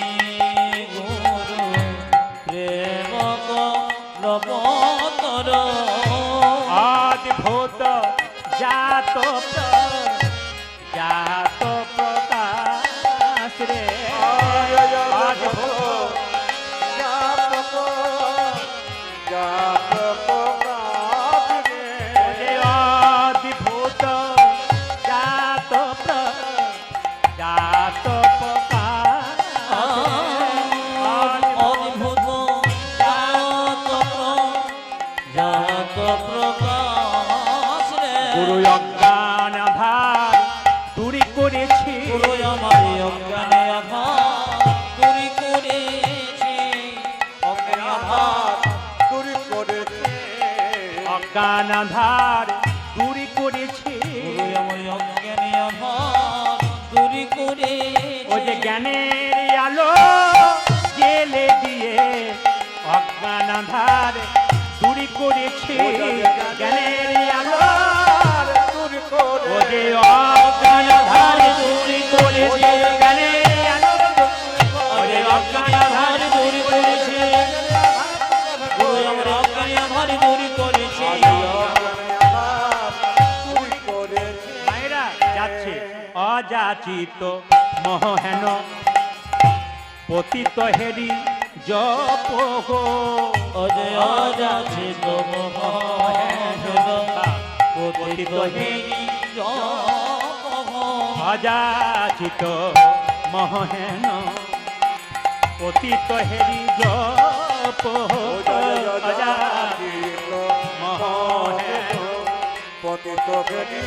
গুরু প্রেম কল্পতর, অদ্ভুত জাত প্রকাশ রে অদ্ভুত ওরে অদ্ভুত জাত প্রকাশ অদ্ভুত জাত প্রকাশ রে গুরু অজ্ঞান আধার দূরি করেছি গুরু আমার অজ্ঞানে আধার দূরি করেছে অজ্ঞানে আধার অজ্ঞান আধার দূরি করেছি গুরু আমার অজ্ঞানে আধার দূরি করেছে ও যে জ্ঞানের আলো জেলে দিয়ে অজ্ঞান আধার দূরি করেছি জ্ঞানের আলো ও যে অজ্ঞান আধার দূরি করেছে জ্ঞানের আলো ও যে অজ্ঞান আধার দূরি করেছে গুরু আমার অজ্ঞানে আধার দূরি করেছে মায়েরা যাচ্ছে অযাচিত মহেন পতিত হেরি জপ গো অজয় যাচ্ছে পতিত হেরি অযাচিত মহেন পতিত হেরি জপ অযাচিত মহেন পতিত ফেরি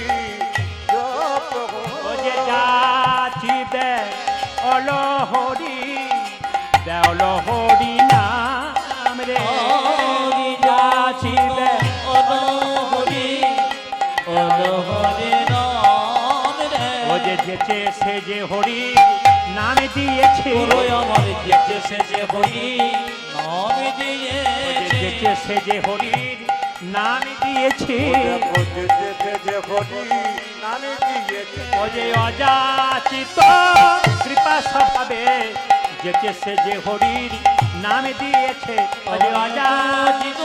ও যে যাচি দে অলহরি দেওলহরি নাম রে যাচি দে ও যে যেচে সে যে হরি নাম দিয়েছে আমার যেতে সে যে হরি নাম যেচে সে যে হরির নাম দিয়েছে ও যে অযাচিত কৃপা স্বভাবে যেচে সে যে হরির নাম দিয়েছে ও যে অযাচিত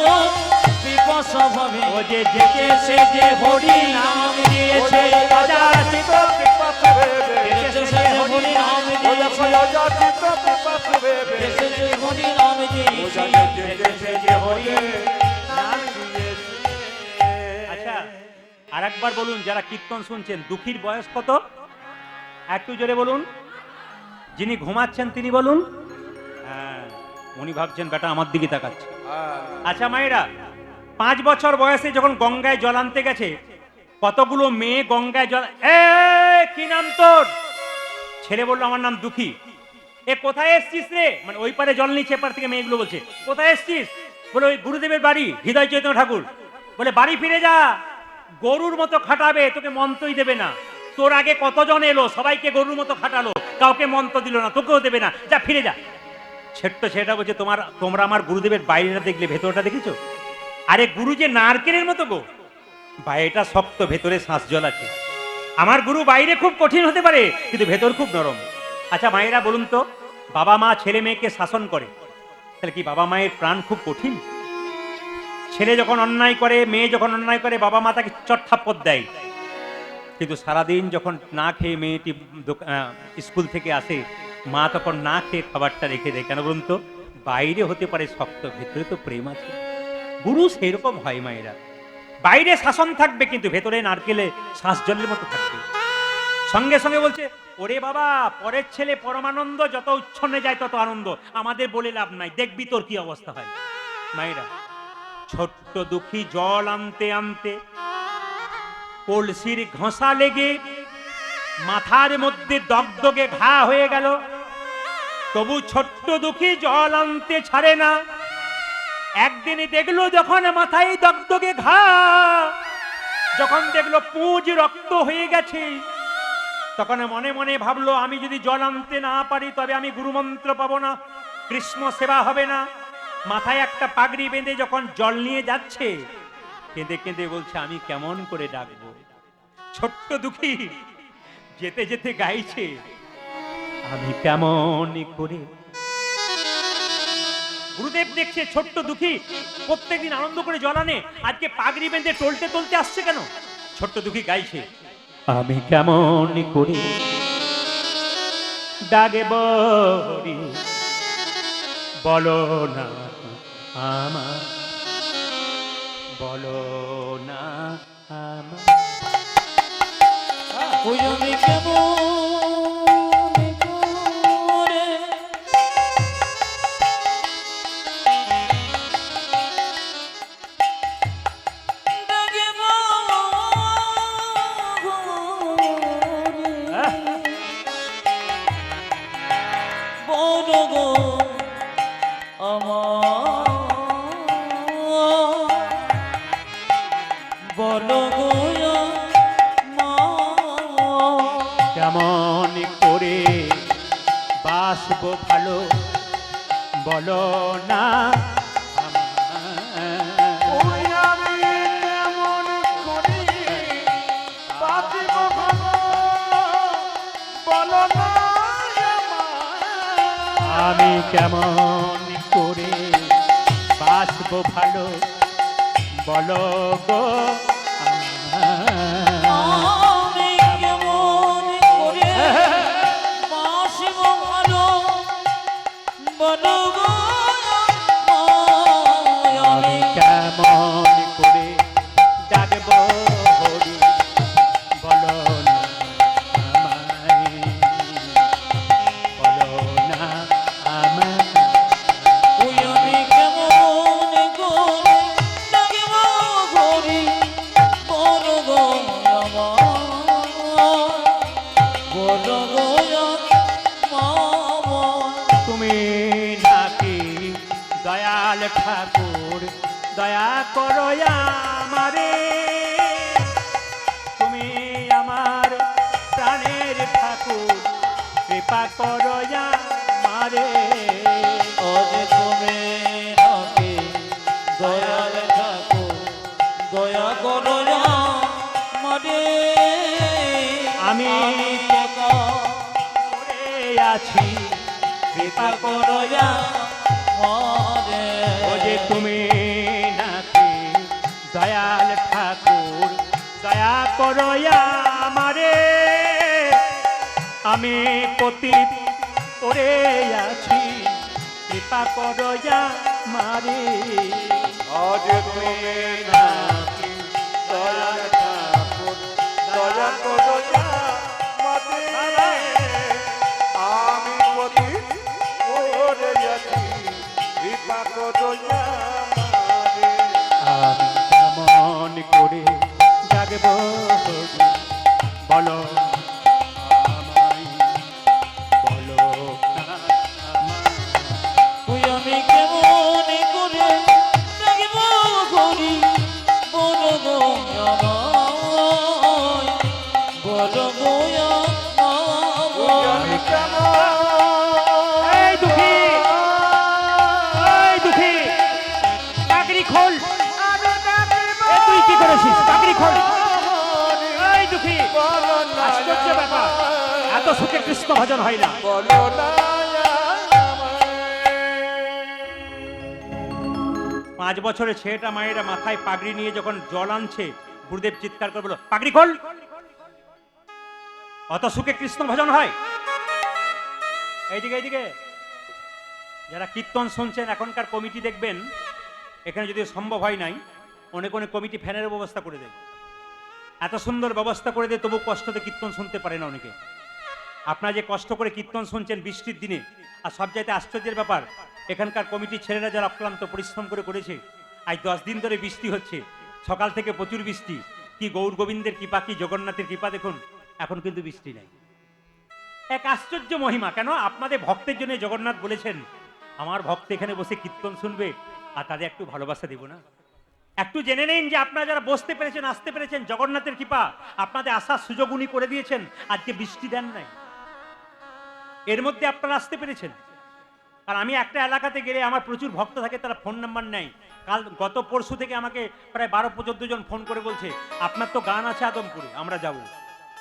কৃপা স্বভাবে ও যে যেচে সে যে হরি নাম দিয়েছে অযাচিত কৃপা স্বভাবে যেচে সে যে হরি নাম দিয়েছে যেতে সে হরি নাম দিয়েছে যেচে সে যে হরি নাম দিয়েছে। আচ্ছা আরেকবার বলুন যারা কীর্তন শুনছেন দুঃখীর বয়স কত একটু জোরে বলুন যিনি ঘুমাচ্ছেন তিনি বলুন হ্যাঁ উনি ভাবছেন বেটা আমার দিকে তাকাচ্ছে আচ্ছা মায়েরা 5 বছর বয়সে যখন গঙ্গায় জল আনতে গেছে কতগুলো মেয়ে গঙ্গায় জল কি নাম তোর ছেলে বললো আমার নাম দুঃখী এ কোথায় এসছিস রে মানে ওই পারে জল নিচ্ছে এপার থেকে মেয়েগুলো বলছে কোথায় এসছিস বলে ওই গুরুদেবের বাড়ি হৃদয় চৈতন্য ঠাকুর বলে বাড়ি ফিরে যা গরুর মতো খাটাবে তোকে মন্ত্রই দেবে না তোর আগে কতজন এলো সবাইকে গরুর মতো খাটালো কাউকে মন্ত্র দিল না তোকেও দেবে না যা ফিরে যা ছোট্ট ছেলেটা বলছে তোমরা আমার গুরুদেবের বাইরেটা দেখলে ভেতরটা দেখেছো আরে গুরু যে নারকেলের মতো গো বাইরেটা শক্ত ভেতরে শ্বাস জল আছে আমার গুরু বাইরে খুব কঠিন হতে পারে কিন্তু ভেতর খুব নরম আচ্ছা মায়েরা বলুন তো বাবা মা ছেলে মেয়েকে শাসন করে তাহলে কি বাবা মায়ের প্রাণ খুব কঠিন ছেলে যখন অন্যায় করে মেয়ে যখন অন্যায় করে বাবা মা তাকে চটথাপ্পড় দেয় কিন্তু সারাদিন যখন না খেয়ে মেয়েটি স্কুল থেকে আসে মা তখন না খেয়ে খাবারটা রেখে দেয় কেন বলুন তো বাইরে হতে পারে শক্ত ভেতরে তো প্রেম আছে গুরু সেরকম হয় মায়েরা বাইরে শাসন থাকবে কিন্তু ভেতরে নারকেলে শ্বাস জলের মতো থাকবে সঙ্গে সঙ্গে বলছে ওরে বাবা পরের ছেলে পরমানন্দ যত উচ্ছন্নে যায় তত আনন্দ আমাদের বলে লাভ নাই দেখবি তোর কি অবস্থা হয় মায়েরা ছোট্ট দুঃখী জল আনতে আনতে কলসির ঘষা লেগে মাথার মধ্যে দগদগে ঘা হয়ে গেল তবু ছোট্ট দুঃখী জল আনতে ছাড়ে না একদিনই দেখলো যখন মাথায় দগদগে ঘা যখন দেখলো পুঁজ রক্ত হয়ে গেছে তখন মনে মনে ভাবলো আমি যদি জল আনতে না পারি তবে আমি গুরুমন্ত্র পাবো না কৃষ্ণ সেবা হবে না মাথায় একটা পাগড়ি বেঁধে যখন জল নিয়ে যাচ্ছে কেঁদে কেঁদে বলছে আমি কেমন করে ডাকবো ছোট্ট দুঃখী যেতে যেতে গাইছে আমি কেমন করে গুরুদেব দেখছে ছোট্ট দুঃখী প্রত্যেকদিন আনন্দ করে জল আনে আজকে পাগড়ি বেঁধে টলতে টলতে আসছে কেন ছোট্ট দুঃখী গাইছে, আমি কেমন করে ডাকে বরি, বলো না আমার, বলো না আমার। ওই আমি কেমন করে ডাকিব ঘরে, বলো গো আমার, বলো গো কেমন করে বাসবো ভালো, বলো না আমার। ওই আমি কেমন করি বাঁচিব ভালো, বলো না আমায়। আমি কেমন করে বাসবো ভালো, বলো গো আমার। আমি কেমন করে বাসিব ভালো, বলো গো আমায়। আমি কেমন করে ডাকবো হরি, বলো না আমায়, বলো না আমায়। ওই আমি কেমন করে ডাকিব ঘরে, বলো গো আমায়, বলো গো আমায়। তুমি নাকি দয়াল ঠাকুর, দয়া করো আমারে, তুমি আমার প্রাণের ঠাকুর, কৃপা করো আমারে। ওরে তুমি নাকি দয়াল ঠাকুর, দয়া করো আমারে। আমি করে আছি, কৃপা করো আমারে। ও যে তুমি নাকি দয়াল ঠাকুর, দয়া করো আমারে। আমি পতিত করে আছি, কৃপা করো আমারে। আজ তুমি নাকি দয়াল ঠাকুর, দয়া করো আমারে। আমি পতি ওরে আছি, কৃপা করো আমারে। আমি কেমন করে ডাকবো হরি, বলো আমায়, বলো না আমায়। ওই আমি কেমন করে ডাকিব ঘরে, বলো গো আমায়, বলো গো আমায়। আমি কেমন এই দুঃখী, এই দুঃখী, চাকরি খোল। এ তুই কি করেছিস? চাকরি খোল। এই দুঃখী, বলো না আশ্চর্য ব্যাপার, এত সুখে কৃষ্ণ ভজন হয় না। বলো না আমায়। 5 বছরের ছেলেটা মায়েরা মাথায় পাগড়ি নিয়ে যখন জল আনছে, গুরুদেব চিৎকার করে বলল, পাগড়ি খোল। অত সুখে কৃষ্ণ ভজন হয়? এইদিকে এইদিকে, যারা কীর্তন শুনছেন, এখনকার কমিটি দেখবেন, এখানে যদি সম্ভব হয় নাই, অনেক অনেক কমিটি ফ্যানের ব্যবস্থা করে দেয়, এত সুন্দর ব্যবস্থা করে দেয়, তবু কষ্টতে কীর্তন শুনতে পারে না অনেকে। আপনারা যে কষ্ট করে কীর্তন শুনছেন বৃষ্টির দিনে, আর সব চাইতে আশ্চর্যের ব্যাপার, এখানকার কমিটির ছেলেরা যারা অক্লান্ত পরিশ্রম করে করেছে, আজ 10 দিন ধরে বৃষ্টি হচ্ছে, সকাল থেকে প্রচুর বৃষ্টি। কি গৌর গোবিন্দের কৃপা, কি জগন্নাথের কৃপা, দেখুন এখন কিন্তু বৃষ্টি নেই। এক আশ্চর্য মহিমা। কেন? আপনাদের ভক্তের জন্য জগন্নাথ বলেছেন, আমার ভক্ত এখানে বসে কীর্তন শুনবে, আর তাদের একটু ভালোবাসা দেব না? একটু জেনে নিন যে আপনারা যারা বসতে পেরেছেন, আসতে পেরেছেন, জগন্নাথের কৃপা, আপনাদের আসার সুযোগ উনি করে দিয়েছেন। আজকে বৃষ্টি দেন নাই, এর মধ্যে আপনারা আসতে পেরেছেন। আর আমি একটা এলাকাতে গেলে আমার প্রচুর ভক্ত থাকে, তারা ফোন নাম্বার নেয়। গত পরশু থেকে আমাকে প্রায় 12-14 জন ফোন করে বলছে, আপনার তো গান আছে আদমপুরে, আমরা যাব।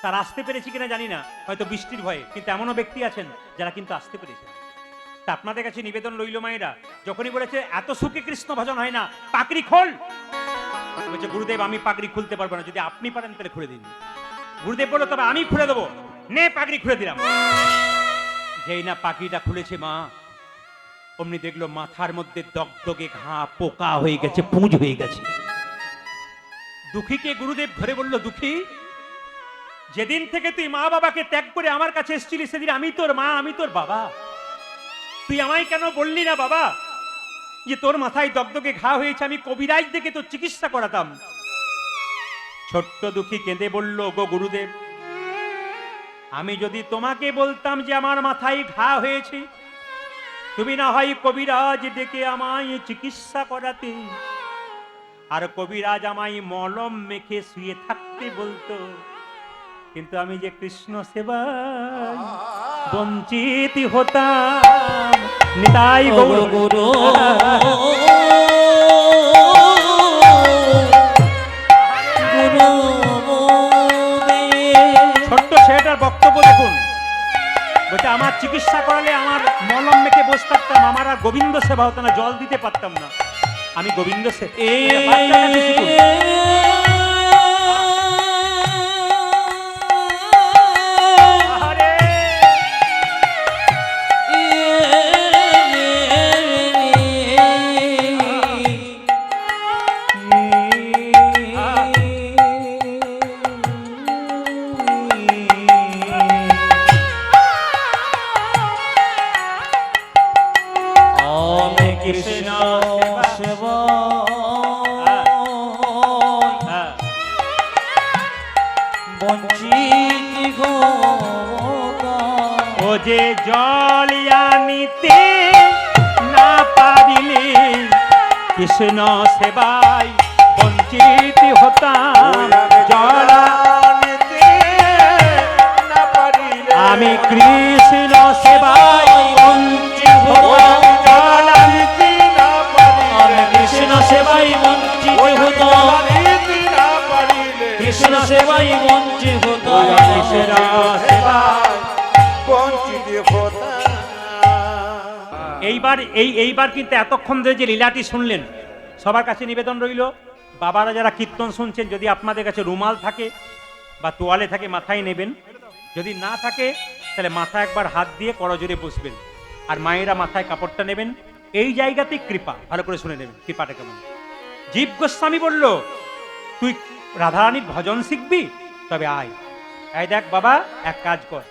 তার আসতে পেরেছি কিনা জানি না, হয়তো বৃষ্টির ভয়ে, কিন্তু এমনও ব্যক্তি আছেন যারা কিন্তু আসতে পেরেছেন। তা আপনাদের কাছে নিবেদন রইল মায়েরা, যখনই বলেছে এত সুখে কৃষ্ণ ভজন হয় না, পাকড়ি খোল। বলছে গুরুদেব আমি পাগড়ি খুলতে পারবো না, যদি আপনি পারেন তাহলে খুলে দিন। গুরুদেব বললো তবে আমি খুলে দেবো, নে পাগড়ি খুলে দিলাম। যেই না পাগড়িটা খুলেছে মা, অমনি দেখলো মাথার মধ্যে দগদগে ঘা, পোকা হয়ে গেছে, পুঁজ হয়ে গেছে। দুঃখীকে গুরুদেব ধরে বলল, দুঃখী, যেদিন থেকে তুই মা বাবাকে ত্যাগ করে আমার কাছে এসেছিলি সেদিন আমি তোর মা, আমি তোর বাবা। তুই আমায় কেন বললি না বাবা যে তোর মাথায় দগদগে ঘা হয়েছে, আমি কবিরাজ দেখে তোর চিকিৎসা করাতাম? ছোট্ট দুঃখী কেঁদে বলল, গো গুরুদেব, আমি যদি তোমাকে বলতাম যে আমার মাথায় ঘা হয়েছে, তুমি না হয় কবিরাজ ডেকে আমায় চিকিৎসা করাতে, আর কবিরাজ আমায় মলম মেখে শুয়ে থাকতে বলতো, কিন্তু আমি যে কৃষ্ণ সেবায় বঞ্চিত হতাম। নিতাই গৌর গুরু ছোট্ট ছেলেটার বক্তব্য দেখুন, বলছে আমার চিকিৎসা করালে আমার মলম মেখে বসে থাকতাম, আমার আর গোবিন্দ সেবা হতো না, জল দিতে পারতাম না, আমি গোবিন্দ সেবা। কৃষ্ণ সেবা বঞ্চিত ও যে জল আনিতে না পারিলে কৃষ্ণ সেবায় বঞ্চিত হতাম। জল না পারিলে আমি কৃষ্ণ সেবায় বঞ্চিত হতাম। জল আনিতে না পারিলে আমি কৃষ্ণ সেবাই বঞ্চিত হতাম, না পারিলে কৃষ্ণ সেবাই বঞ্চিত হতাম। কৃষ্ণ সেবায় বঞ্চিত হতাম। এইবার কিন্তু এতক্ষণ ধরে যে লীলাটি শুনলেন, সবার কাছে নিবেদন রইল, বাবারা যারা কীর্তন শুনছেন, যদি আপনাদের কাছে রুমাল থাকে বা তোয়ালে থাকে মাথায় নেবেন, যদি না থাকে তাহলে মাথায় একবার হাত দিয়ে করজোরে বসবেন, আর মায়েরা মাথায় কাপড়টা নেবেন। এই জায়গাতেই কৃপা, ভালো করে শুনে নেবেন কৃপাটা কেমন। জীব গোস্বামী বলল, তুই রাধারানীর ভজন শিখবি, তবে আয়। এই দেখ বাবা, এক কাজ কর,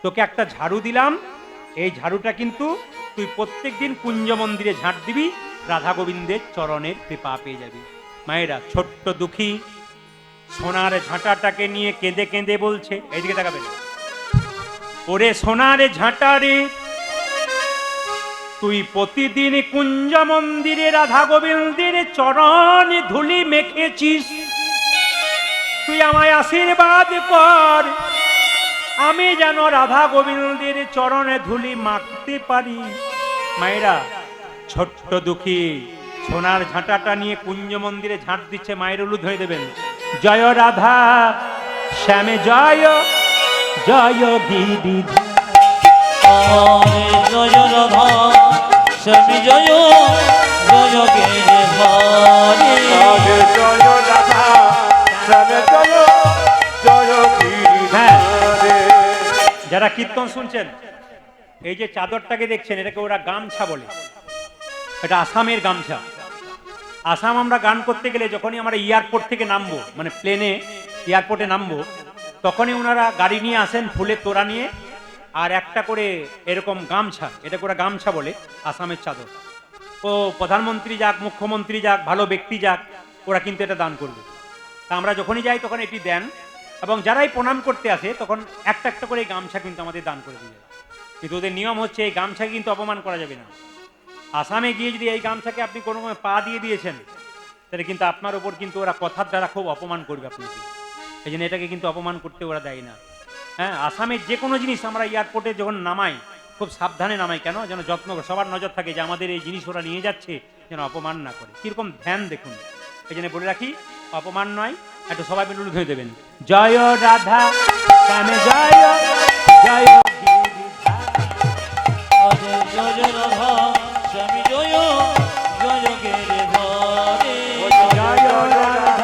তোকে একটা ঝাড়ু দিলাম, এই ঝাড়ুটা কিন্তু তুই প্রত্যেক দিন কুঞ্জ মন্দিরে ঝাঁট দিবি, রাধা গোবিন্দের চরণের কৃপা পেয়ে যাবি। মায়েরা, ছোট্ট দুঃখী সোনার ঝাঁটাটাকে নিয়ে কেঁদে কেঁদে বলছে, এইদিকে তাকাবেন, ওরে সোনার ঝাঁটারে, তুই প্রতিদিন কুঞ্জ মন্দিরে রাধা গোবিন্দের চরণ ধুলি মেখেছিস, তুই আমায় আশীর্বাদ কর, আমি যেন রাধা গোবিন্দের চরণে ধুলি মাখতে পারি। মায়েরা, ছোট্ট দুঃখী সোনার ঝাঁটাটা নিয়ে কুঞ্জ মন্দিরে ঝাঁট দিচ্ছে, মায়ের উলুদ হয়ে দেবেন, জয় রাধা শ্যামে জয়, জয় গিরি জয় রাধা স্বামী জয়, জয় গিরিধারী। জয় জয় রাধা শ্যামে জয়, জয় গিরিধারী। যারা কীর্তন শুনছেন, এই যে চাদরটাকে দেখছেন, এটাকে ওরা গামছা বলে, এটা আসামের গামছা। আসাম আমরা গান করতে গেলে যখনই আমরা এয়ারপোর্ট থেকে নামবো, মানে প্লেনে এয়ারপোর্টে নামবো, তখনই ওনারা গাড়ি নিয়ে আসেন ফুলের তোড়া নিয়ে, আর একটা করে এরকম গামছা, এটাকে ওরা গামছা বলে, আসামের চাদর। ও প্রধানমন্ত্রী যাক, মুখ্যমন্ত্রী যাক, ভালো ব্যক্তি যাক, ওরা কিন্তু এটা দান করবে। তা আমরা যখনই যাই তখন এটি দেন, এবং যারাই প্রণাম করতে আসে তখন একটা একটা করে এই গামছা কিন্তু আমাদের দান করে দিয়ে যায়। কিন্তু ওদের নিয়ম হচ্ছে এই গামছাকে কিন্তু অপমান করা যাবে না। আসামে গিয়ে যদি এই গামছাকে আপনি কোনো পা দিয়ে দিয়েছেন, তাহলে কিন্তু আপনার ওপর কিন্তু ওরা কথার দ্বারা খুব অপমান করবে আপনাকে। এই জন্য এটাকে কিন্তু অপমান করতে ওরা দেয় না। হ্যাঁ, আসামের যে কোনো জিনিস আমরা এয়ারপোর্টে যখন নামাই, খুব সাবধানে নামাই, কেন যেন যত্ন, সবার নজর থাকে যে আমাদের এই জিনিস ওরা নিয়ে যাচ্ছে, যেন অপমান না করে। কিরকম ধ্যান দেখুন। এই জন্য বলে রাখি, অপমান নয়, একটু সবাই মিলে উলুদ হয়ে দেবেন, জয় রাধা শ্যামে জয়, জয় জয় রাধা স্বামী জয়, জয় গিরিধারী। জয় রাধা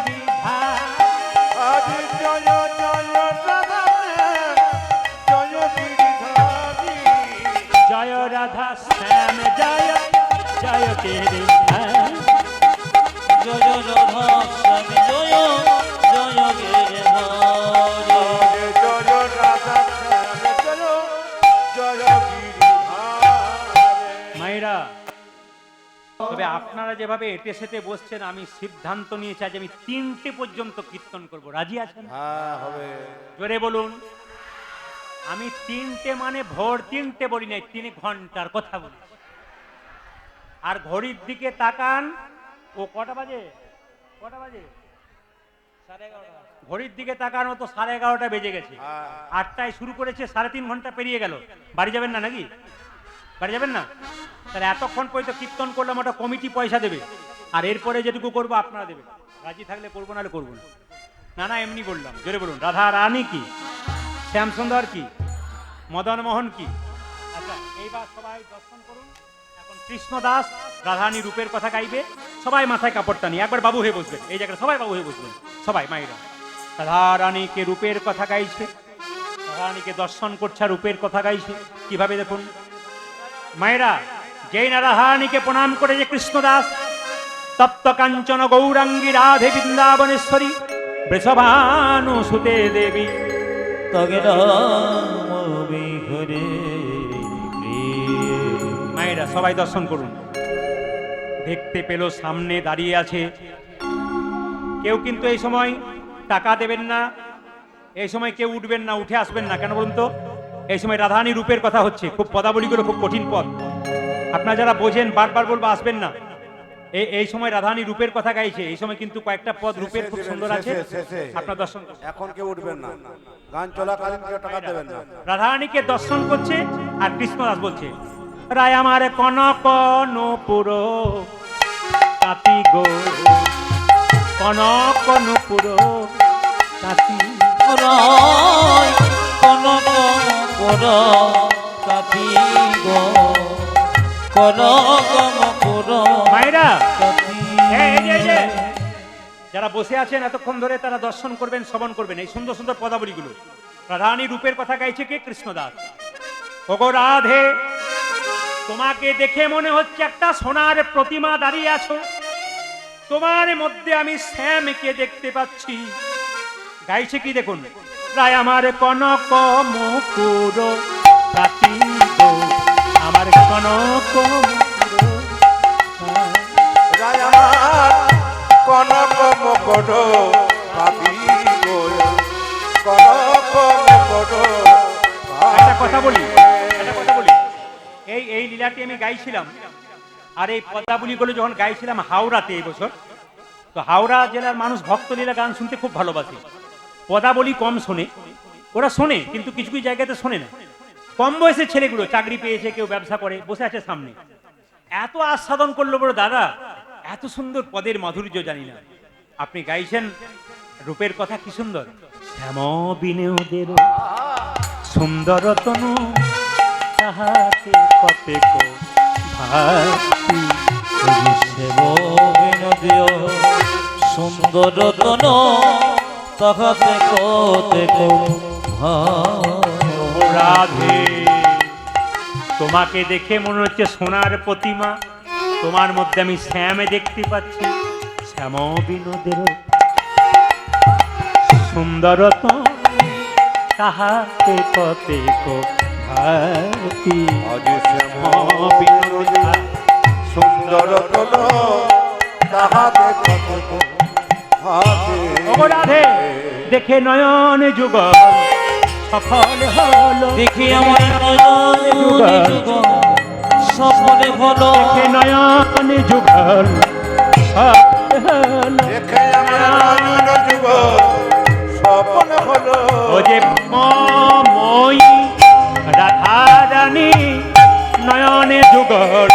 গিরিধার। আরে জয় জয় রাধা জয় গিরিধারী জয় রাধা শ্যাম জয় জয় গিরিধার। জয় রাধা শ্যাম জয় জয় গিরিধারী। আরে জয় রাধা জয় জয় গিরিধারী মায়েরা, তবে আপনারা যেভাবে এটে সেটে বসছেন, আমি সিদ্ধান্ত নিয়েছি আজ আমি 3টে পর্যন্ত কীর্তন করব। রাজি আছেন? হ্যাঁ হবে জোরে বলুন। আমি 3টে মানে ভোর 3টে বলি নাই, 3 ঘন্টার কথা বলি। আর ঘড়ির দিকে তাকান, ও কটা বাজে? কটা বাজে? ঘড়ির দিকে তাকান, ও তো 11:30 বেজে গেছে। 8টায় শুরু করেছে, 3.5 ঘন্টা পেরিয়ে গেল। বাড়ি যাবেন না নাকি? বাড়ি যাবেন না? তাহলে এতক্ষণ পর্যন্ত কীর্তন করলাম, ওটা কমিটি পয়সা দেবে। আর এরপরে যেটুকু করবো আপনারা দেবেন। রাজি থাকলে করবো, নাহলে করবো না। না না, এমনি বললাম। জোরে বলুন। রাধা রানী কি? শ্যামসুন্দর কি? মদন মোহন কি? আচ্ছা, এইবার সবাই দর্শন করুন। এখন কৃষ্ণদাস রাধারানী রূপের কথা গাইবে। সবাই মাথায় কাপড়টা নিয়ে একবার বাবু হয়ে বসবেন। এই জায়গায় সবাই বাবু হয়ে বসবেন। সবাই মায়েরা রাধারানীকে রূপের কথা গাইছে, রাধারানীকে দর্শন করছে, আর রূপের কথা গাইছে। কিভাবে দেখুন মায়েরা। যেই না রাধারানীকে প্রণাম করে যে কৃষ্ণদাস তপ্ত কাঞ্চন গৌরাঙ্গী রাধে বৃন্দাবনেশ্বরী বৃষভানু সুতে দেবী। তগে রাম বিহরে মায়েরা সবাই দর্শন করুন। দেখতে পেল সামনে দাঁড়িয়ে আছে। কেউ কিন্তু এই সময় টাকা দেবেন না, এই সময় কেউ উঠবেন না, উঠে আসবেন না। কেন বলুন তো? এই সময় রাধারানী রূপের কথা হচ্ছে। খুব পদাবলীগুলো খুব কঠিন পদ, আপনারা যারা বোঝেন বারবার বলবো, আসবেন না। এই সময় রাধারানী রূপের কথা গাইছে। এই সময় কিন্তু কয়েকটা পদ রূপের খুব সুন্দর আছে, আপনার দর্শন করুন। এখন কেউ উঠবেন না, গান চলাকালীন কেউ টাকা দেবেন না। রাধারানীকে দর্শন করছে আর কৃষ্ণদাস বলছে, রায় আমার কনক নূপুর তাঁতি গো, কনক নূপুর তাঁতি। রায় কনক পুর কাঠি গো, কনক পুর মায়েরা কাঠি। এই যে যারা বসে আছেন এতক্ষণ ধরে, তারা দর্শন করবেন, শ্রবণ করবেন এই সুন্দর সুন্দর পদাবলীগুলো। রাধারানী রূপের কথা গাইছে কে? কৃষ্ণদাস। ওগো রাধে, তোমাকে দেখে মনে হচ্ছে একটা সোনার প্রতিমা দাঁড়িয়ে আছো। তোমার মধ্যে আমি শ্যামকে দেখতে পাচ্ছি। গাইছে কি দেখুন, রায় আমার কনক মুকুর তাঁতি গো, আমার কনক মুকুর। রায় আমার কনক মকর পাবি গো, কনক মকর। একটা কথা বলি, এই লীলাটি আমি গাইছিলাম। আর এই পদাবলীগুলো যখন গাইছিলাম হাওড়াতে এই বছর, তো হাওড়া জেলার মানুষ ভক্তলীলা গান শুনতে খুব ভালোবাসে। পদাবলী কম শোনে, ওরা শোনে কিন্তু কিছু কিছু জায়গাতে শোনে না। কম বয়সের ছেলেগুলো চাকরি পেয়েছে, কেউ ব্যবসা করে, বসে আছে সামনে। এত আস্বাদন করলো বড় দাদা, এত সুন্দর পদের মাধুর্য জানি না। আপনি গাইছেন রূপের কথা, কি সুন্দর। শ্যাম বিনোদের সুন্দর তনু তাহাতে কতেক ভাতি। সেব বিনোদীয় সুন্দর তন তাহাতে কতেক রাধে, তোমাকে দেখে মনে হচ্ছে সোনার প্রতিমা। তোমার মধ্যে আমি শ্যামে দেখতে পাচ্ছি। শ্যাম বিনোদের সুন্দর তাহাতে কতেক ভাতি। আজ শ্যাম বিনোদী সুন্দর তন তাহাতে কতক ভাতি। ও রাধে, দেখে নয়ন যুগল সফল হলো। দেখি আমার নয়ন যুগল সফল হলো। দেখে নয়ন যুগল সফল হলো। দেখে আমার নয়ন যুগল সফল হলো। ও যে মই রাধারানী নয়নে যুগল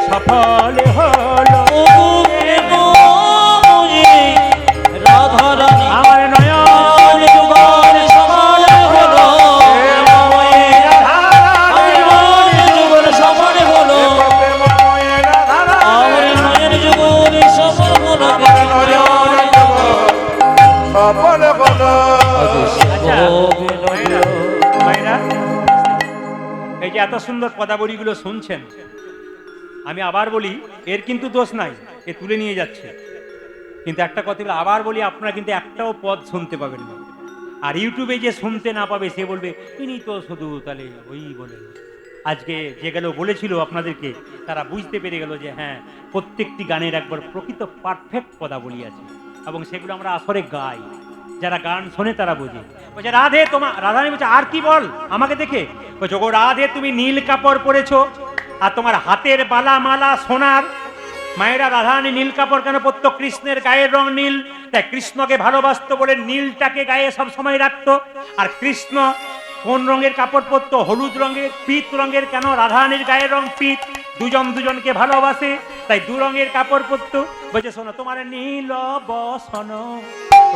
সফল হলো। রাধারানী আমার নয়ন যুগল সফল হলো। যুগল সফল হলো। আমার নয়ন যুগল সফল হলো। বলে বলো আচ্ছা, মায়েরা, মায়েরা, এই যে এত সুন্দর পদাবলীগুলো শুনছেন, আমি আবার বলি এর কিন্তু দোষ নাই, এ তুলে নিয়ে যাচ্ছে, কিন্তু একটা কথা বলে আবার বলি, আপনারা কিন্তু একটাও পদ শুনতে পাবেন না। আর ইউটিউবে যে শুনতে না পাবে সে বলবে ইনি তো শুধু তাহলে ওই বলে। আজকে যেগুলো বলেছিল আপনাদেরকে তারা বুঝতে পেরে গেল যে হ্যাঁ, প্রত্যেকটি গানের একবার প্রকৃত পারফেক্ট পদাবলী আছে এবং সেগুলো আমরা আসরে গাই। যারা গান শোনে তারা বোঝে। বলছে রাধে, তোমার রাধারানী বলছে আর কি বল আমাকে দেখে? বলছে গো রাধে, তুমি নীল কাপড় পরেছো আর তোমার হাতের বালা মালা সোনার। মায়েরা, রাধারানী নীল কাপড় কেন পরতো? কৃষ্ণের গায়ের রং নীল, তাই কৃষ্ণকে ভালোবাসতো বলে নীলটাকে গায়ে সব সময় রাখতো। আর কৃষ্ণ কোন রঙের কাপড় পরতো? হলুদ রঙের, পিত রঙের। কেন? রাধারানীর গায়ের রং পিত, দুজন দুজনকে ভালোবাসে, তাই দু রঙের কাপড় পরতো। বলছে শোনো, তোমার নীল বসন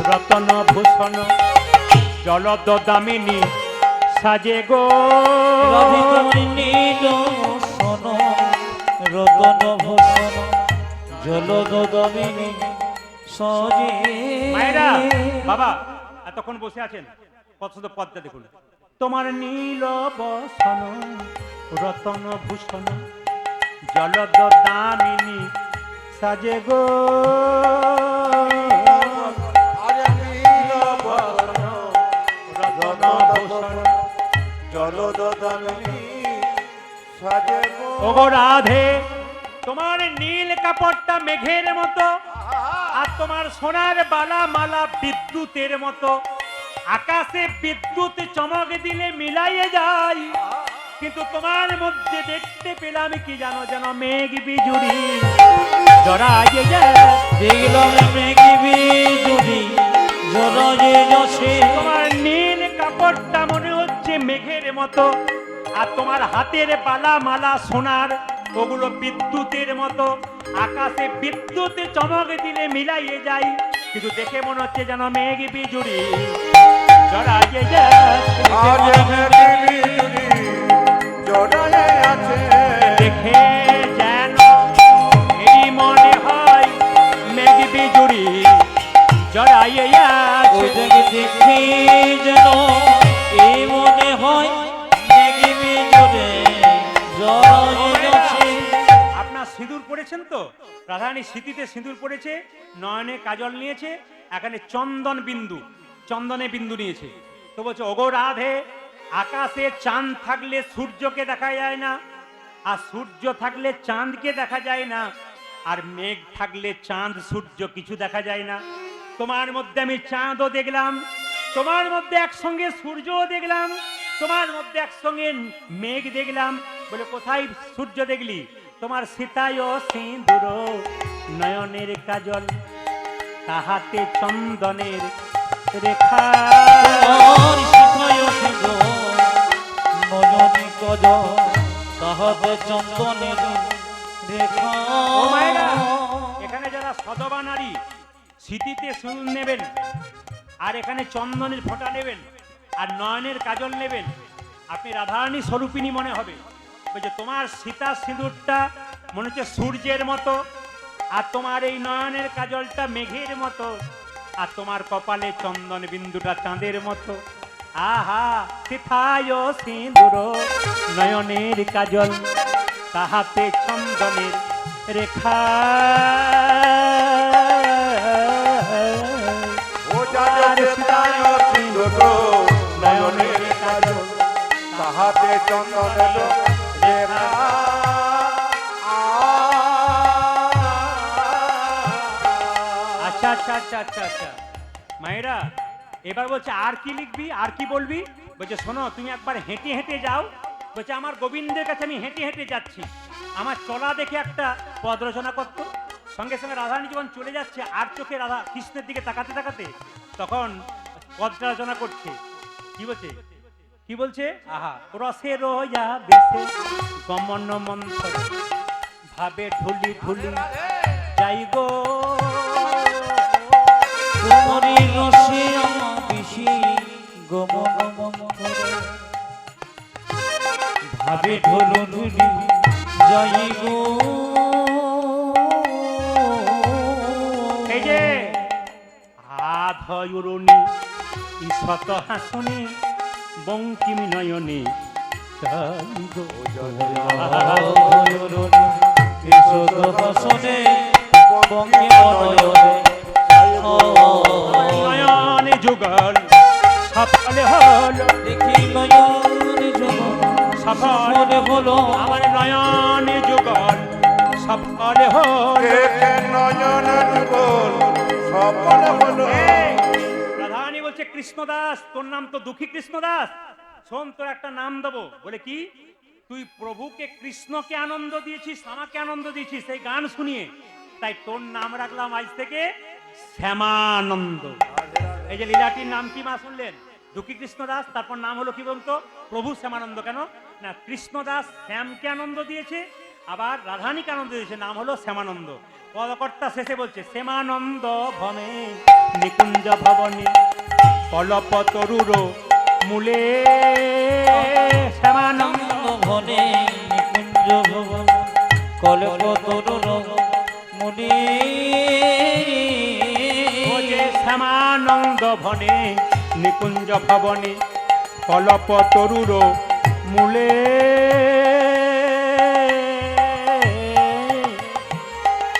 রতন ভূষণ জলদ দামিনী সাজে গো। রাধে তোমার নীল বসন রতন ভূষণ জলদ দামিনী সাজে। মায়েরা, বাবা এতক্ষণ বসে আছেন, কত সুন্দর পদ্মা দেখুন। তোমার নীল বসন রতন ভূষণ জলদ দামিনী সাজে গো। আরে নীল বসন রতন ভূষণ জলদামিনী সাজে গো। ওগো রাধে, তোমার নীল কাপড়টা মেঘের মতো আর তোমার সোনার বালা মালা বিদ্যুতের মতো। আকাশে বিদ্যুৎ চমক দিলে মিলাইয়ে যায়, কিন্তু তোমার মধ্যে দেখতে পেলাম কি জানো? যেন মেঘ বিজুড়ি জড়াইয়ে যায়। দেখলাম মেঘ বিজুড়ি জড়াইয়ে যাচ্ছে। তোমার নীল কাপড়টা মনে হচ্ছে মেঘের মতো আর তোমার হাতের বালা মালা সোনার, ওগুলো বিদ্যুতের মতো। আকাশে বিদ্যুৎ চমক দিলে মিলাইয়ে যায়, কিন্তু দেখে মনে হচ্ছে যেন মেঘ বিজুড়ি জড়াইয়ে যাচ্ছে। আজ মেঘ বিজুড়ি জড়ায়ে আছে। দেখে যেন এই মনে হয় মেঘ বিজুড়ি জড়াইয়ে ওই আছে। দেখে দেখে যেন এই মনে হয় মেঘ বিজুড়ি জড়াইয়ে যাচ্ছে। আপনার সিঁদুর পড়েছেন তো? রাধারানী স্মৃতিতে সিঁদুর পড়েছে, নয়নে কাজল নিয়েছে, এখানে চন্দন বিন্দু, চন্দনে বিন্দু নিয়েছে। তো বলছে ওগো রাধে, আকাশে চাঁদ থাকলে সূর্যকে দেখা যায় না, আর সূর্য থাকলে চাঁদকে দেখা যায় না, আর মেঘ থাকলে চাঁদ সূর্য কিছু দেখা যায় না। তোমার মধ্যে আমি চাঁদও দেখলাম, তোমার মধ্যে একসঙ্গে সূর্যও দেখলাম, তোমার মধ্যে একসঙ্গে মেঘ দেখলাম। বলে কোথায় সূর্য দেখলি? তোমার সীতায় সিঁদুর নয়নের কাজল তাহাতে চন্দনের রেখা। তোমার শিখায় শিখ নয়নে কাজল তাহাতে চন্দনের রেখা। ও মায়েরা, এখানে যারা সদবা নারী স্মৃতিতে সিঁদুর নেবেন আর এখানে চন্দনের ফোঁটা নেবেন আর নয়নের কাজল নেবেন, আপনি রাধারানী স্বরূপিণী মনে হবে। বলছে তোমার সীতা সিঁদুরটা মনে হচ্ছে সূর্যের মতো, আর তোমার এই নয়নের কাজলটা মেঘের মতো, আর তোমার কপালে চন্দন বিন্দুটা চাঁদের মতো। আহা, সীতায় সিঁদুর নয়নের কাজল তাহাতে চন্দনের রেখা। ও যাদের সীতায় সিঁদুর নয়নের কাজল তাহাতে চন্দনের রেখা। আচ্ছা আচ্ছা আচ্ছা আচ্ছা আচ্ছা মায়েরা, এবার বলছে আর কি লিখবি, আর কি বলবি? বলছে শোনো, তুমি একবার হেঁটে হেঁটে যাও। বলছে আমার গোবিন্দের কাছে আমি হেঁটে হেঁটে যাচ্ছি, আমার চলা দেখে একটা পদ রচনা করতো। সঙ্গে সঙ্গে রাধারানী যখন চলে যাচ্ছে আর চোখে রাধা কৃষ্ণের দিকে তাকাতে তাকাতে তখন পদটা রচনা করছে। কি বলছে? কি বলছে? আহা, রসে রয়া বেশে গমন মন্থর ভাবে ঢুলি ঢুলি যাই গো। তোমারি রসে বিশি গমন মন্থর ভাবে ঢোল ঢুলি যাই গো। এই যে রাধয়ুরণী ঈশত হাসনে বঙ্কিম নয়নে চাইব নয়নে যুগল সফল হল সফল হলো আমার নয়নে যুগল সফল হল দেখে নয়ন যুগল সফল হলো। রাধারানী বলছে কৃষ্ণদাস, তোর নাম তো দুঃখী কৃষ্ণদাস, শোন তোর একটা নাম দেবো। বলে কি? তুই প্রভুকে কৃষ্ণকে আনন্দ দিয়েছিস, আমাকে আনন্দ দিয়েছিস এই গান শুনিয়ে, তাই তোর নাম রাখলাম আজ থেকে শ্যামানন্দ। এই যে লীলাটির নাম কি মা শুনলেন? দুঃখী কৃষ্ণদাস, তারপর নাম হলো কি বলতো? প্রভু শ্যামানন্দ। কেন না? কৃষ্ণদাস শ্যামকে আনন্দ দিয়েছে, আবার রাধারানীকে আনন্দ দিয়েছে, নাম হলো শ্যামানন্দ। পদকর্তা শেষে বলছে শ্যামানন্দ ভমে নিকুঞ্জ ভবনে কলপতরুর মূলে। শ্যামানন্দ ভনে নিকুঞ্জ ভবন কল্পতরুর মূলে। ভোজে শ্যামানন্দ ভনে নিকুঞ্জ ভবনে কলপতরুর মূলে।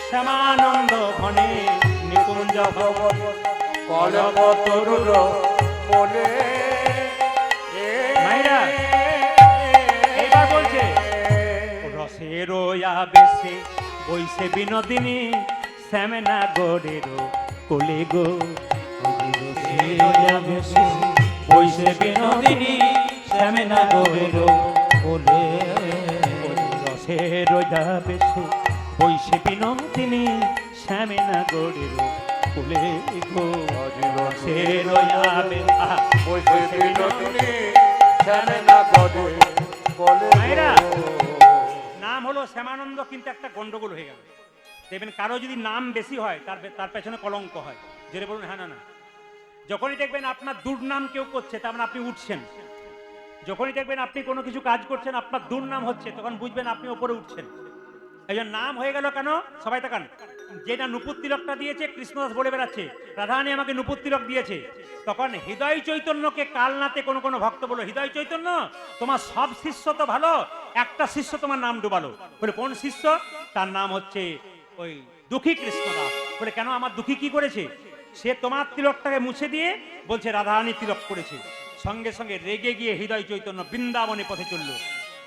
শ্যামানন্দ ভনে নিকুঞ্জ ভবন কলপতরুর মূলে। মায়েরা এইবার বলছে রসের আবেশে বইছে বিনোদিনী শ্যামনা গোরের কোলে গো। বৈশে বিনোদিনী শ্যামেনা গোরের কোলে। রসের আবেশে বইছে বিনোদিনী শ্যামনা গোরের কোলে গো। রসের আবেশে বসে বিনোদিনী শ্যামেনা গোরে কোলে। মায়েরা, নাম হলো শ্যামানন্দ, কিন্তু একটা গন্ডগোল হয়ে গেল। দেখবেন কারো যদি নাম বেশি হয় তার পেছনে কলঙ্ক হয়। যেটা বলুন হ্যাঁ না না, যখনই দেখবেন আপনার দুর্নাম কেউ করছে তার মানে আপনি উঠছেন। যখনই দেখবেন আপনি কোনো কিছু কাজ করছেন আপনার দুর্নাম হচ্ছে, তখন বুঝবেন আপনি ওপরে উঠছেন। এই জন্য নাম হয়ে গেল কেন? সবাই তাকান, যেটা নুপুর তিলকটা দিয়েছে কৃষ্ণদাস বলে বেড়াচ্ছে রাধারানী আমাকে নুপুর তিলক দিয়েছে, তখন হৃদয় চৈতন্যকে কালনাতে কোনো ভক্ত বলো, হৃদয় চৈতন্য তোমার সব শিষ্য তো ভালো, একটা শিষ্য তোমার নাম ডুবালো। বলে কোন শিষ্য? তার নাম হচ্ছে ওই দুঃখী কৃষ্ণদাস। বলে কেন? আমার দুঃখী কি করেছে? সে তোমার তিলকটাকে মুছে দিয়ে বলছে রাধারানী তিলক করেছে। সঙ্গে সঙ্গে রেগে গিয়ে হৃদয় চৈতন্য বৃন্দাবনে পথে চললো।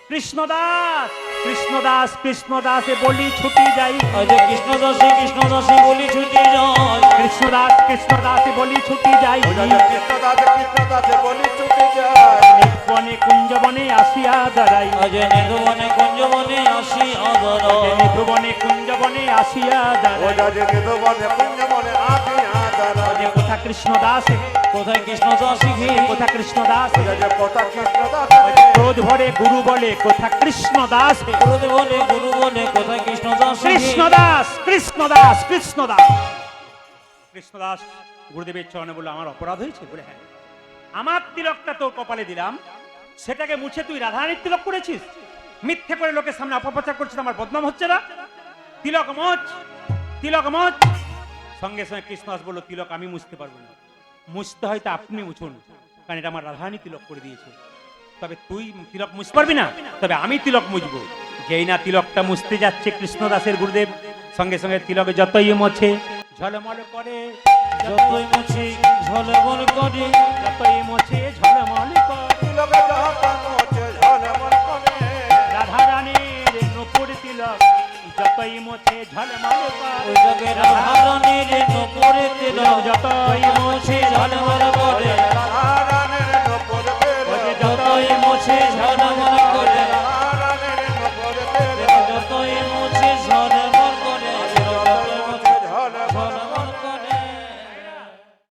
কৃষ্ণদাস কৃষ্ণদাস কৃষ্ণদাসে বলি ছুটি যাই। কৃষ্ণদাসে কৃষ্ণদাসে বলি ছুটি যায়। কৃষ্ণদাস কৃষ্ণদাসে বলি ছুটি যাই। কৃষ্ণদাসে কৃষ্ণদাসে বলি ছুটি যায়। নির্বনে কুঞ্জবনে আসিয়া দাঁড়াই। আজ নিধুবনে কুঞ্জবনে আসিয়া দাঁড়াই। নিধুবনে কুঞ্জবনে আসিয়া দাঁড়াই। নিধুবনে কুঞ্জবনে আসিয়া দাঁড়াই। কোথা কৃষ্ণদাসে, কোথায় কৃষ্ণদাসী কোথা কৃষ্ণদাস, কথা কৃষ্ণদাস। ক্রোধ ভরে গুরু বলে কোথা কৃষ্ণদাস। ক্রোধ বলে গুরু বলে কোথায় কৃষ্ণদাস। কৃষ্ণদাস কৃষ্ণদাস কৃষ্ণদাস। কৃষ্ণদাস গুরুদেবের চরণে বলল আমার অপরাধ হয়েছে। বলে হ্যাঁ, আমার তিলকটা তোর কপালে দিলাম, সেটাকে মুছে তুই রাধারানীর তিলক করেছিস। মিথ্যে করে লোকের সামনে অপপ্রচার করছিস, আমার বদনাম হচ্ছে না? তিলক মোচ, তিলক মোচ। সঙ্গে সঙ্গে কৃষ্ণদাস বলল তিলক আমি মুছতে পারবো না, মুছতে হয়তো আপনি মুছুন, কারণ এটা আমার রাধারানী তিলক করে দিয়েছে। তবে তুই তিলক মুছতে পারবি না, তবে আমি তিলক মুছবো। যেই না তিলকটা মুছতে যাচ্ছে কৃষ্ণদাসের গুরুদেব, সঙ্গে সঙ্গে তিলকে যতই মোছে ঝলমল করে, যতই মুছি ঝলমল করে, যতই মোছে ঝলমল করে। তিলকে যখন মোছে ঝলমল করে। রাধারানীর নুপুর তিলক যতই মোছে ঝলমল করে। ওই জগে রাধারানীর নপুরে তিলক যতই মোছে ঝলমল